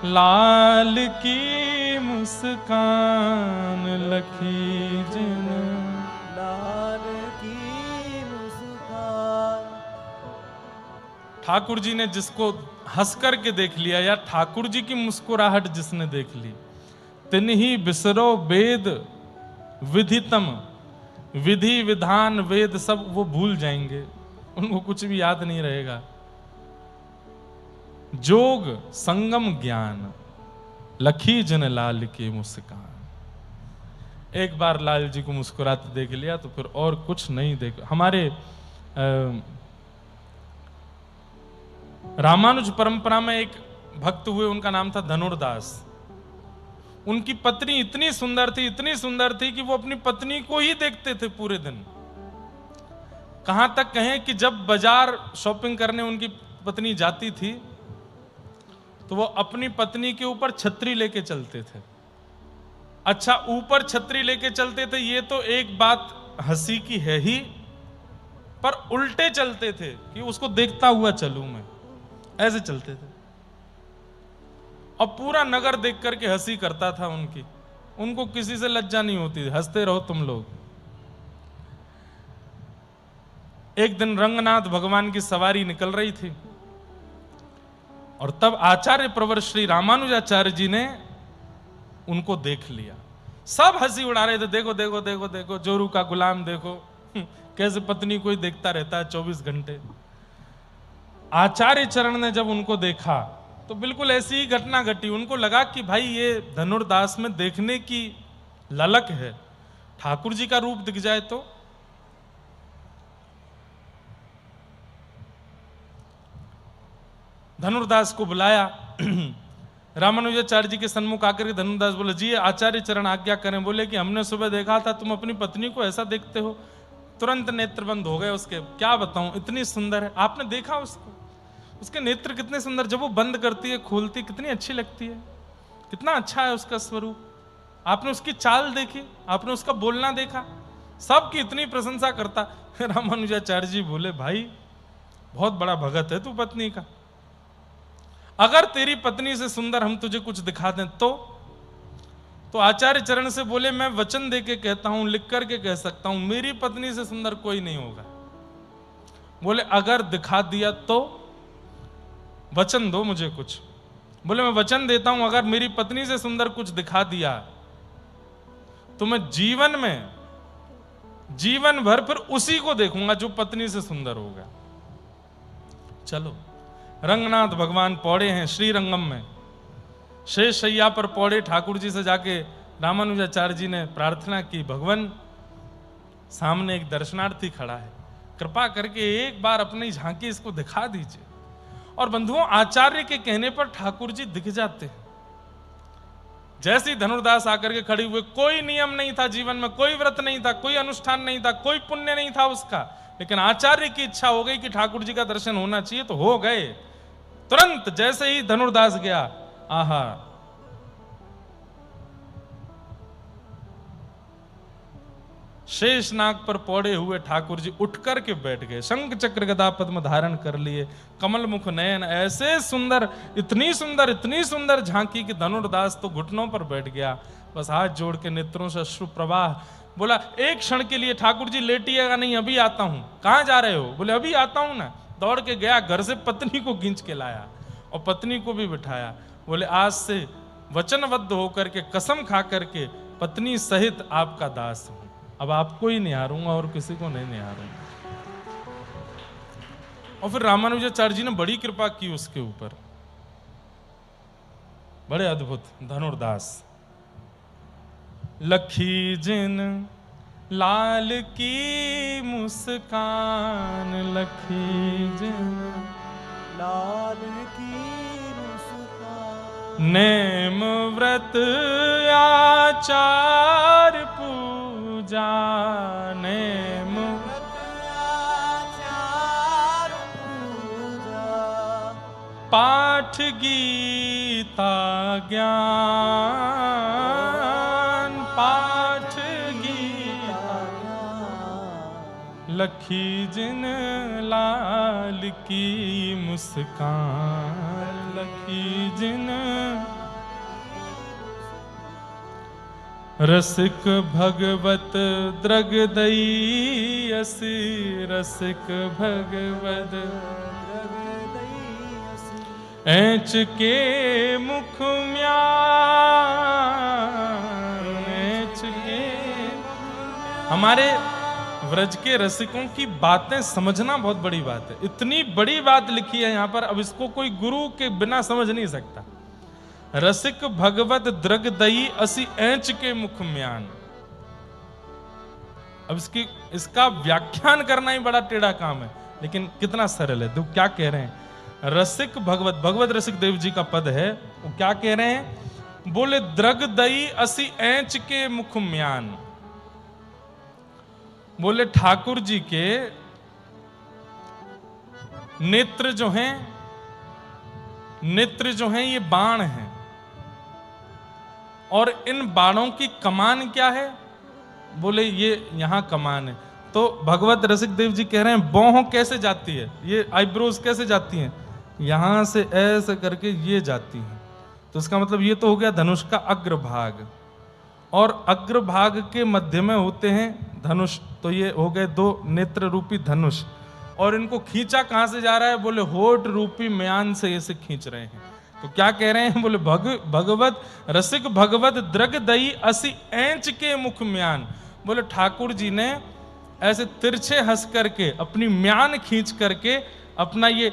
लाल की मुस्कान, लखी जिन लाल की मुस्कान। ठाकुर जी ने जिसको हंस करके देख लिया या ठाकुर जी की मुस्कुराहट जिसने देख ली, तिन्ही बिसरो वेद विधितम, विधि विधान वेद सब वो भूल जाएंगे, उनको कुछ भी याद नहीं रहेगा। जोग संगम ज्ञान, लखी जन लाल की मुस्कान। एक बार लाल जी को मुस्कुराते देख लिया तो फिर और कुछ नहीं देख। हमारे रामानुज परंपरा में एक भक्त हुए, उनका नाम था धनुर्दास। उनकी पत्नी इतनी सुंदर थी, इतनी सुंदर थी कि वो अपनी पत्नी को ही देखते थे पूरे दिन। कहां तक कहें कि जब बाजार शॉपिंग करने उनकी पत्नी जाती थी तो वो अपनी पत्नी के ऊपर छतरी लेके चलते थे। अच्छा, ऊपर छतरी लेके चलते थे, ये तो एक बात हंसी की है ही, पर उल्टे चलते थे कि उसको देखता हुआ चलूं मैं, ऐसे चलते थे। और पूरा नगर देख करके हंसी करता था उनकी, उनको किसी से लज्जा नहीं होती, हंसते रहो तुम लोग। एक दिन रंगनाथ भगवान की सवारी निकल रही थी और तब आचार्य प्रवर श्री रामानुजाचार्य जी ने उनको देख लिया। सब हंसी उड़ा रहे थे, देखो देखो देखो देखो जोरू का गुलाम देखो, कैसे पत्नी को ही देखता रहता है 24 घंटे। आचार्य चरण ने जब उनको देखा तो बिल्कुल ऐसी ही घटना घटी। उनको लगा कि भाई ये धनुर्दास में देखने की ललक है, ठाकुर जी का रूप दिख जाए तो। धनुर्दास को बुलाया। रामानुजाचार्य जी के सन्मुख आकर के धनुर्दास बोले, जी आचार्य चरण आज्ञा करें। बोले कि हमने सुबह देखा था तुम अपनी पत्नी को ऐसा देखते हो। तुरंत नेत्र बंद हो गए उसके। क्या बताऊं, इतनी सुंदर है। आपने देखा उसको, उसके नेत्र कितने सुंदर, जब वो बंद करती है खोलती कितनी अच्छी लगती है, कितना अच्छा है उसका स्वरूप। आपने उसकी चाल देखी, आपने उसका बोलना देखा, सबकी इतनी प्रशंसा करता। रामानुजाचार्य जी बोले, भाई बहुत बड़ा भगत है तू पत्नी का। अगर तेरी पत्नी से सुंदर हम तुझे कुछ दिखा दें तो आचार्य चरण से बोले, मैं वचन दे के कहता हूं, लिख करके कह सकता हूं, मेरी पत्नी से सुंदर कोई नहीं होगा। बोले अगर दिखा दिया तो वचन दो मुझे कुछ। बोले मैं वचन देता हूं, अगर मेरी पत्नी से सुंदर कुछ दिखा दिया तो मैं जीवन भर फिर उसी को देखूंगा जो पत्नी से सुंदर होगा। चलो, रंगनाथ भगवान पौड़े हैं श्रीरंगम में, शेष शैया पर पौड़े ठाकुर जी से जाके रामानुजाचार्य जी ने प्रार्थना की, भगवान सामने एक दर्शनार्थी खड़ा है, कृपा करके एक बार अपनी झांकी इसको दिखा दीजिए। और बंधुओं, आचार्य के कहने पर ठाकुर जी दिख जाते हैं। जैसे ही धनुर्दास आकर के खड़े हुए, कोई नियम नहीं था जीवन में, कोई व्रत नहीं था, कोई अनुष्ठान नहीं था, कोई पुण्य नहीं था उसका, लेकिन आचार्य की इच्छा हो गई कि ठाकुर जी का दर्शन होना चाहिए, तो हो गए। तुरंत जैसे ही धनुर्दास गया, आहा, शेषनाग पर पौड़े हुए ठाकुर जी उठ करके बैठ गए, शंख चक्र गदा पद्म धारण कर लिए, कमल मुख नयन, ऐसे सुंदर, इतनी सुंदर झांकी कि धनुर्दास तो घुटनों पर बैठ गया, बस हाथ जोड़ के नेत्रों से अश्रु प्रवाह। बोला एक क्षण के लिए ठाकुर जी लेटिएगा नहीं, अभी आता हूं। कहां जा रहे हो? बोले अभी आता हूं ना। दौड़ के गया, घर से पत्नी को खींच के लाया और पत्नी को भी बिठाया। बोले आज से वचनबद्ध होकर के, कसम खा करके पत्नी सहित आपका दास हूं, अब आपको ही निहारूंगा और किसी को नहीं निहारूंगा। और फिर रामानुजाचार्य जी ने बड़ी कृपा की उसके ऊपर, बड़े अद्भुत धनुर्दास। लखी जिन लाल की मुस्कान, लखी जिन लाल की मुस्कान, नेम व्रत आचार पूजा, नेम आचार पूजा, पाठ गीता ज्ञान, पाठ गीता लखी जिन लाल की मुस्कान, लखी जिन रसिक भगवत द्रगदई असि, रसिक भगवत ऐंच के मुख म्यान, ऐंच के। हमारे व्रज के रसिकों की बातें समझना बहुत बड़ी बात है। इतनी बड़ी बात लिखी है यहां पर, अब इसको कोई गुरु के बिना समझ नहीं सकता। रसिक भगवत द्रगदई असि ऐंच के मुख म्यान। अब इसका व्याख्यान करना ही बड़ा टेढ़ा काम है, लेकिन कितना सरल है। तो क्या कह रहे हैं? रसिक भगवत, भगवत रसिक देव जी का पद है, वो क्या कह रहे हैं? बोले द्रगदई असि ऐंच के मुख म्यान। बोले ठाकुर जी के नेत्र जो हैं, नेत्र जो हैं ये बाण हैं, और इन बाणों की कमान क्या है? बोले ये यहां कमान है। तो भगवत रसिक देव जी कह रहे हैं बाहों कैसे जाती है, ये आईब्रोज कैसे जाती हैं? यहां से ऐसे करके ये जाती हैं। तो इसका मतलब ये तो हो गया धनुष का अग्रभाग, और अग्रभाग के मध्य में होते हैं धनुष। तो ये हो गए दो नेत्र रूपी धनुष, और इनको खींचा कहां से जा रहा है? बोले होठ रूपी म्यान से ऐसे खींच रहे हैं। तो क्या कह रहे हैं? बोले भगवत रसिक भगवत द्रगदई असि ऐंच के मुख म्यान। बोले ठाकुर जी ने ऐसे तिरछे हंस करके अपनी म्यान खींच करके अपना ये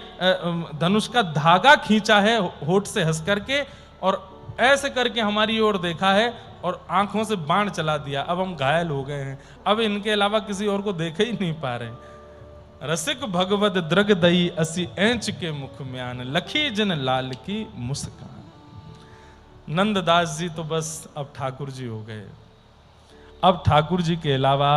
धनुष का धागा खींचा है होठ से हंस करके, और ऐसे करके हमारी ओर देखा है और आंखों से बाण चला दिया। अब हम घायल हो गए हैं, अब इनके अलावा किसी और को देख ही नहीं पा रहे। रसिक भगवत द्रगदई असि ऐंच के मुख म्यान, लखी जिन लाल की मुस्कान। नंददास जी तो बस अब ठाकुर जी हो गए। अब ठाकुर जी के अलावा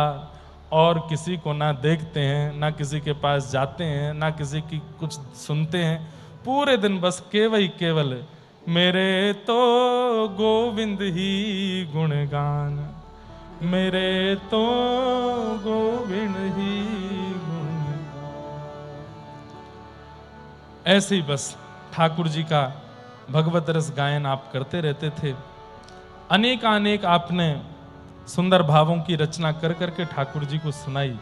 और किसी को ना देखते हैं, ना किसी के पास जाते हैं, ना किसी की कुछ सुनते हैं। पूरे दिन बस केवल मेरे तो गोविंद ही गुणगान, मेरे तो गोविंद ही गुणगान। ऐसे ही बस ठाकुर जी का भगवत रस गायन आप करते रहते थे। अनेक आपने सुंदर भावों की रचना कर करके ठाकुर जी को सुनाई।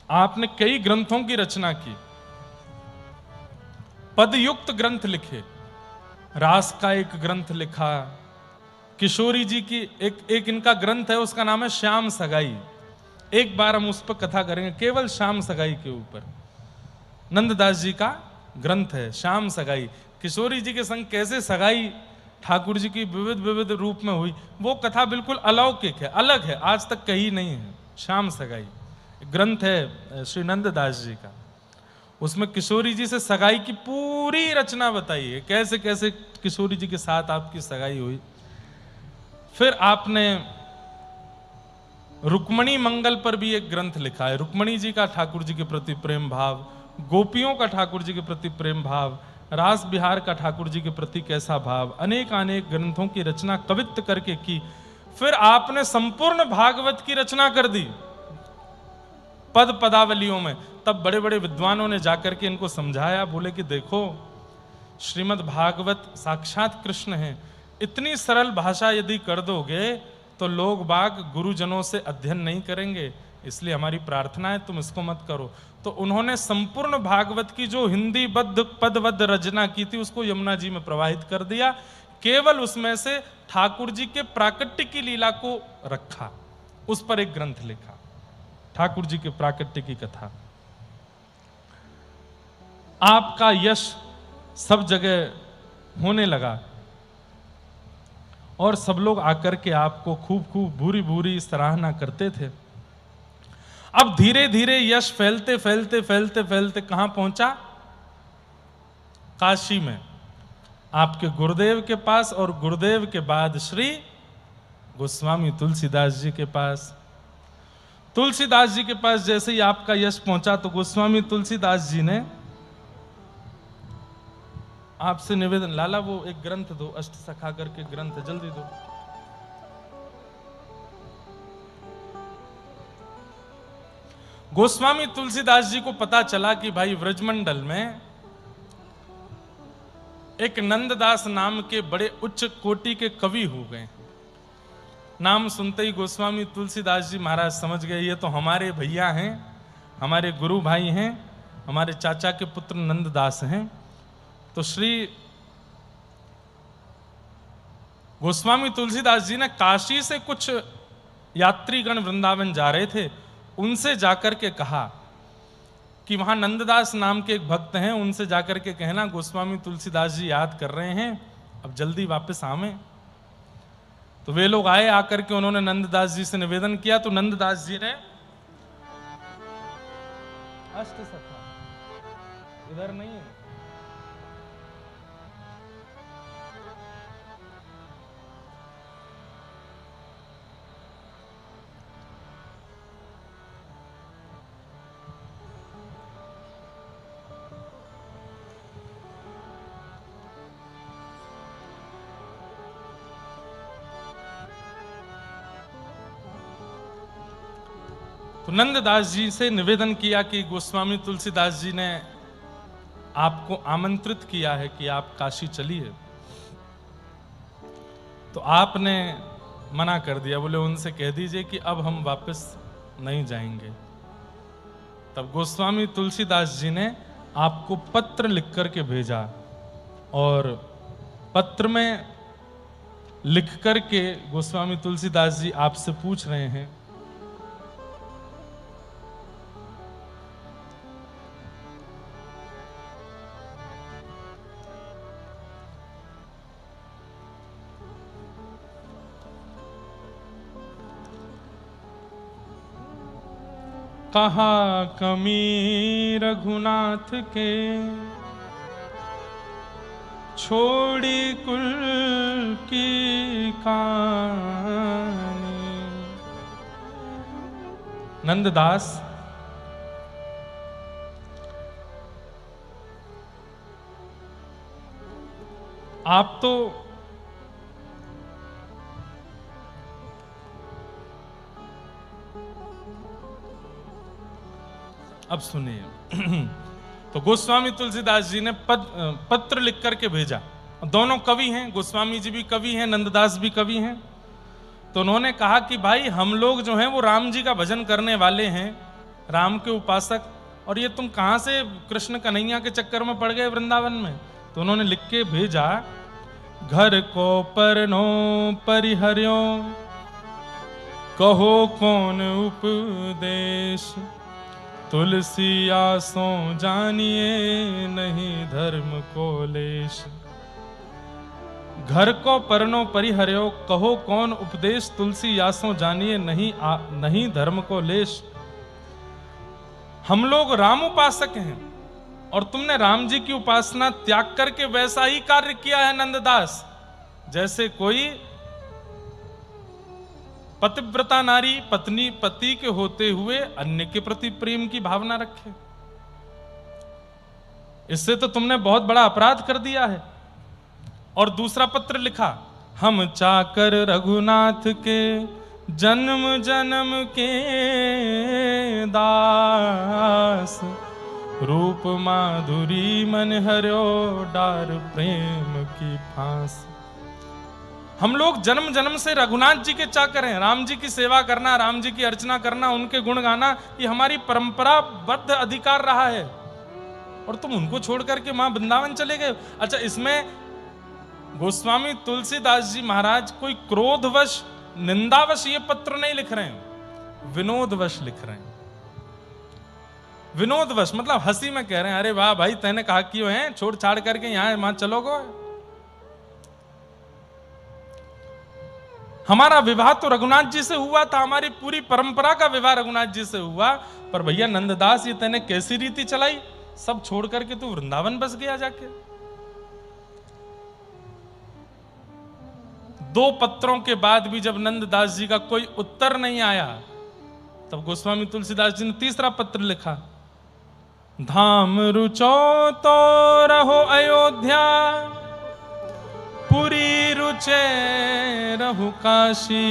आपने कई ग्रंथों की रचना की, पदयुक्त ग्रंथ लिखे, रास का एक ग्रंथ लिखा, किशोरी जी की एक इनका ग्रंथ है, उसका नाम है श्याम सगाई। एक बार हम उस पर कथा करेंगे, केवल श्याम सगाई के ऊपर। नंददास जी का ग्रंथ है श्याम सगाई। किशोरी जी के संग कैसे सगाई ठाकुर जी की विविध रूप में हुई, वो कथा बिल्कुल अलौकिक है, अलग है, आज तक कहीं नहीं है। श्याम सगाई ग्रंथ है श्री नंददास जी का। उसमें किशोरी जी से सगाई की पूरी रचना बताई है, कैसे कैसे किशोरी जी के साथ आपकी सगाई हुई। फिर आपने रुक्मणी मंगल पर भी एक ग्रंथ लिखा है, रुक्मणी जी का ठाकुर जी के प्रति प्रेम भाव, गोपियों का ठाकुर जी के प्रति प्रेम भाव, रास बिहार का ठाकुर जी के प्रति कैसा भाव। अनेक ग्रंथों की रचना कवित्व करके की। फिर आपने संपूर्ण भागवत की रचना कर दी पद पदावलियों में। तब बड़े बड़े विद्वानों ने जाकर के इनको समझाया, बोले कि देखो श्रीमद् भागवत साक्षात कृष्ण है, इतनी सरल भाषा यदि कर दोगे तो लोग बाग गुरुजनों से अध्ययन नहीं करेंगे, इसलिए हमारी प्रार्थना है तुम इसको मत करो। तो उन्होंने संपूर्ण भागवत की जो हिंदी बद्ध पदबद्ध रचना की थी उसको यमुना जी में प्रवाहित कर दिया। केवल उसमें से ठाकुर जी के प्राकट्य की लीला को रखा, उस पर एक ग्रंथ लिखा, ठाकुर जी के प्राकट्य की कथा। आपका यश सब जगह होने लगा और सब लोग आकर के आपको खूब खूब भूरी भूरी सराहना करते थे। अब धीरे धीरे यश फैलते फैलते फैलते फैलते कहां पहुंचा? काशी में, आपके गुरुदेव के पास, और गुरुदेव के बाद श्री गोस्वामी तुलसीदास जी के पास। तुलसीदास जी के पास जैसे ही आपका यश पहुंचा तो गोस्वामी तुलसीदास जी ने आपसे निवेदन, लाला वो एक ग्रंथ दो, अष्ट सखा करके ग्रंथ जल्दी दो। गोस्वामी तुलसीदास जी को पता चला कि भाई व्रजमंडल में एक नंददास नाम के बड़े उच्च कोटि के कवि हो गए। नाम सुनते ही गोस्वामी तुलसीदास जी महाराज समझ गए ये तो हमारे भैया हैं, हमारे गुरु भाई हैं, हमारे चाचा के पुत्र नंददास हैं। तो श्री गोस्वामी तुलसीदास जी ने काशी से कुछ यात्रीगण वृंदावन जा रहे थे, उनसे जाकर के कहा कि वहां नंददास नाम के एक भक्त हैं, उनसे जाकर के कहना गोस्वामी तुलसीदास जी याद कर रहे हैं, अब जल्दी वापस आवें। तो वे लोग आए, आकर के उन्होंने नंददास जी से निवेदन किया। तो नंददास जी ने अष्ट सखा इधर नहीं है, तो नंददास जी से निवेदन किया कि गोस्वामी तुलसीदास जी ने आपको आमंत्रित किया है कि आप काशी चलिए। तो आपने मना कर दिया, बोले उनसे कह दीजिए कि अब हम वापस नहीं जाएंगे। तब गोस्वामी तुलसीदास जी ने आपको पत्र लिख करके भेजा, और पत्र में लिख करके गोस्वामी तुलसीदास जी आपसे पूछ रहे हैं कहा कमी रघुनाथ के, छोड़ी कुल की कहानी। नंददास आप तो अब सुनिए। तो गोस्वामी तुलसीदास जी ने पत्र लिख करके भेजा। दोनों कवि हैं, गोस्वामी जी भी कवि हैं, नंददास भी कवि हैं। तो उन्होंने कहा कि भाई हम लोग जो हैं वो राम जी का भजन करने वाले हैं, राम के उपासक, और ये तुम कहां से कृष्ण कन्हैया के चक्कर में पड़ गए वृंदावन में। तो उन्होंने लिख के भेजा, घर को परनो परिहर्यो, कहो कौन उपदेश, तुलसी आसो जानिए नहीं धर्म को लेश। घर को परनो परिहर्यो, कहो कौन उपदेश, तुलसी आसो जानिए नहीं धर्म को लेश। हम लोग राम उपासक हैं और तुमने राम जी की उपासना त्याग करके वैसा ही कार्य किया है नंददास, जैसे कोई पतिव्रता नारी पत्नी पति के होते हुए अन्य के प्रति प्रेम की भावना रखे। इससे तो तुमने बहुत बड़ा अपराध कर दिया है। और दूसरा पत्र लिखा, हम चाकर रघुनाथ के, जन्म जन्म के दास, रूप माधुरी मन हर्यो, डार प्रेम की फांस। हम लोग जन्म जन्म से रघुनाथ जी के चाकर हैं। राम जी की सेवा करना, राम जी की अर्चना करना, उनके गुण गाना, ये हमारी परंपराबद्ध अधिकार रहा है। और तुम उनको छोड़ करके मां वृंदावन चले गए। अच्छा, इसमें गोस्वामी तुलसीदास जी महाराज कोई क्रोधवश निंदावश ये पत्र नहीं लिख रहे हैं। विनोदवश लिख रहे हैं। विनोदवश मतलब हंसी में कह रहे हैं, अरे वाह भाई तैने कहा क्यों है, छोड़ छाड़ करके यहां वहां चलोगे। हमारा विवाह तो रघुनाथ जी से हुआ था, हमारी पूरी परंपरा का विवाह रघुनाथ जी से हुआ, पर भैया नंददास ये तैने कैसी रीति चलाई, सब छोड़ करके तू वृंदावन बस गया जाके। 2 पत्रों के बाद भी जब नंददास जी का कोई उत्तर नहीं आया, तब गोस्वामी तुलसीदास जी ने तीसरा पत्र लिखा, धाम रुचो तो रहो अयोध्या, पुरी रुचे रहु काशी,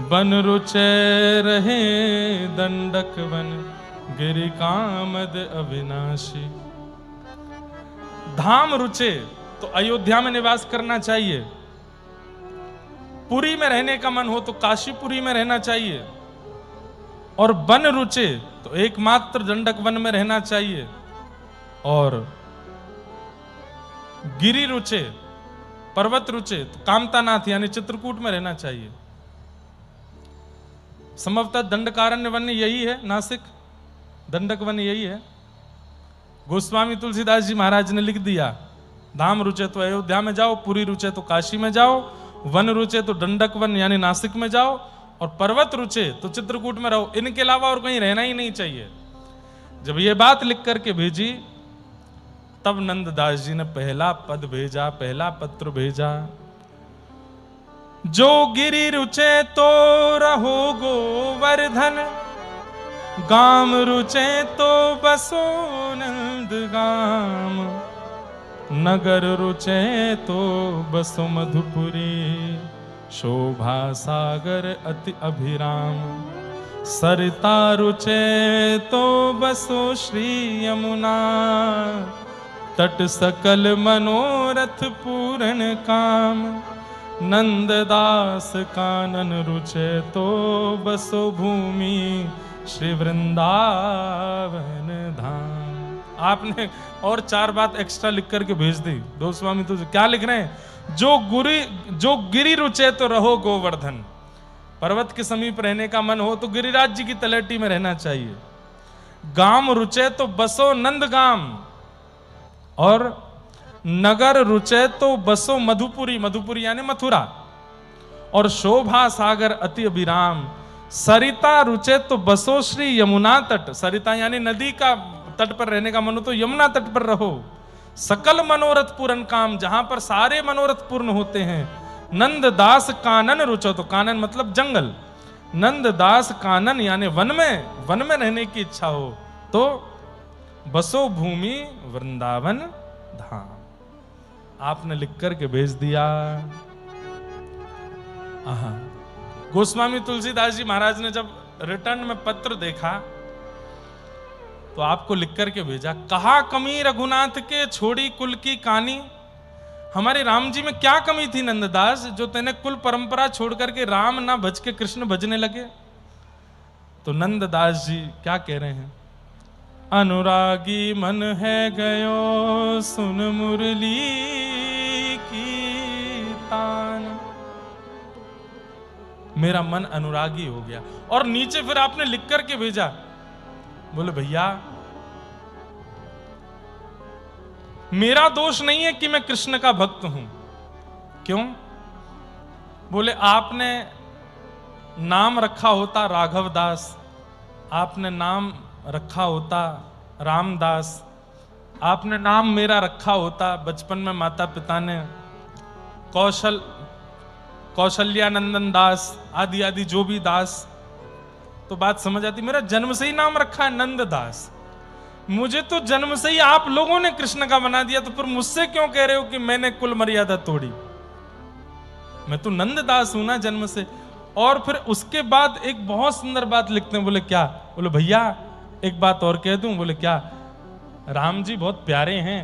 बन रुचे रहे दंडक वन, गिरि कामद अविनाशी। धाम रुचे तो अयोध्या में निवास करना चाहिए, पुरी में रहने का मन हो तो काशीपुरी में रहना चाहिए, और वन रुचे तो एकमात्र दंडक वन में रहना चाहिए, और गिरि रुचे पर्वत रुचे तो कामतानाथ यानी चित्रकूट में रहना चाहिए। संभवतः दंडकारण्य वन यही है, नासिक दंडक वन यही है। गोस्वामी तुलसीदास जी महाराज ने लिख दिया, धाम रुचे तो अयोध्या में जाओ, पुरी रुचे तो काशी में जाओ, वन रुचे तो दंडक वन यानी नासिक में जाओ, और पर्वत रुचे तो चित्रकूट में रहो, इनके अलावा और कहीं रहना ही नहीं चाहिए। जब ये बात लिख करके भेजी, तब नंददास जी ने पहला पद भेजा, पहला पत्र भेजा, जो गिरि रुचे तो रहो गोवर्धन, गाम रुचे तो बसो नंद गाम, नगर रुचे तो बसो मधुपुरी, शोभा सागर अति अभिराम, सरिता रुचे तो बसो श्री यमुना, तट सकल मनोरथ पूर्ण काम, नंददास कानन रुचे तो बसो भूमि, श्री वृंदावन धाम। आपने और 4 बात एक्स्ट्रा लिख करके भेज दी गोस्वामी। तो क्या लिख रहे हैं, जो गिरि रुचे तो रहो गोवर्धन, पर्वत के समीप रहने का मन हो तो गिरिराज जी की तलेटी में रहना चाहिए। गाम रुचे तो बसो नंद गाम, और नगर रुचे तो बसो मधुपुरी, मधुपुरी यानी मथुरा, और शोभा सागर अति अभिराम, सरिता रुचे तो बसो श्री यमुना तट, सरिता यानी नदी का तट पर रहने का मन हो तो यमुना तट पर रहो। सकल मनोरथ पूर्ण काम, जहां पर सारे मनोरथ पूर्ण होते हैं। नंददास कानन रुचो, तो कानन मतलब जंगल, नंददास कानन यानी वन में रहने की इच्छा हो तो बसो भूमि वृंदावन धाम। आपने लिख करके भेज दिया। गोस्वामी तुलसीदास जी महाराज ने जब रिटर्न में पत्र देखा तो आपको लिख करके भेजा, कहा कमी रघुनाथ के छोड़ी कुल की कानी। हमारे राम जी में क्या कमी थी नंददास, जो तेने कुल परंपरा छोड़ करके राम ना भज के कृष्ण भजने लगे। तो नंददास जी क्या कह रहे हैं, अनुरागी मन है गयो सुन मुरली की तान। मेरा मन अनुरागी हो गया। और नीचे फिर आपने लिख करके भेजा, बोले भैया मेरा दोष नहीं है कि मैं कृष्ण का भक्त हूं। क्यों? बोले आपने नाम रखा होता राघव दास, आपने नाम रखा होता रामदास, आपने नाम मेरा रखा होता बचपन में माता पिता ने कौशल्या नंदन दास आदि आदि जो भी दास, तो बात समझ आती। मेरा जन्म से ही नाम रखा है नंददास, मुझे तो जन्म से ही आप लोगों ने कृष्ण का बना दिया, तो फिर मुझसे क्यों कह रहे हो कि मैंने कुल मर्यादा तोड़ी? मैं तो नंददास हूं ना जन्म से। और फिर उसके बाद एक बहुत सुंदर बात लिखते हैं। बोले क्या? बोले भैया एक बात और कह दूं। बोले क्या? राम जी बहुत प्यारे हैं,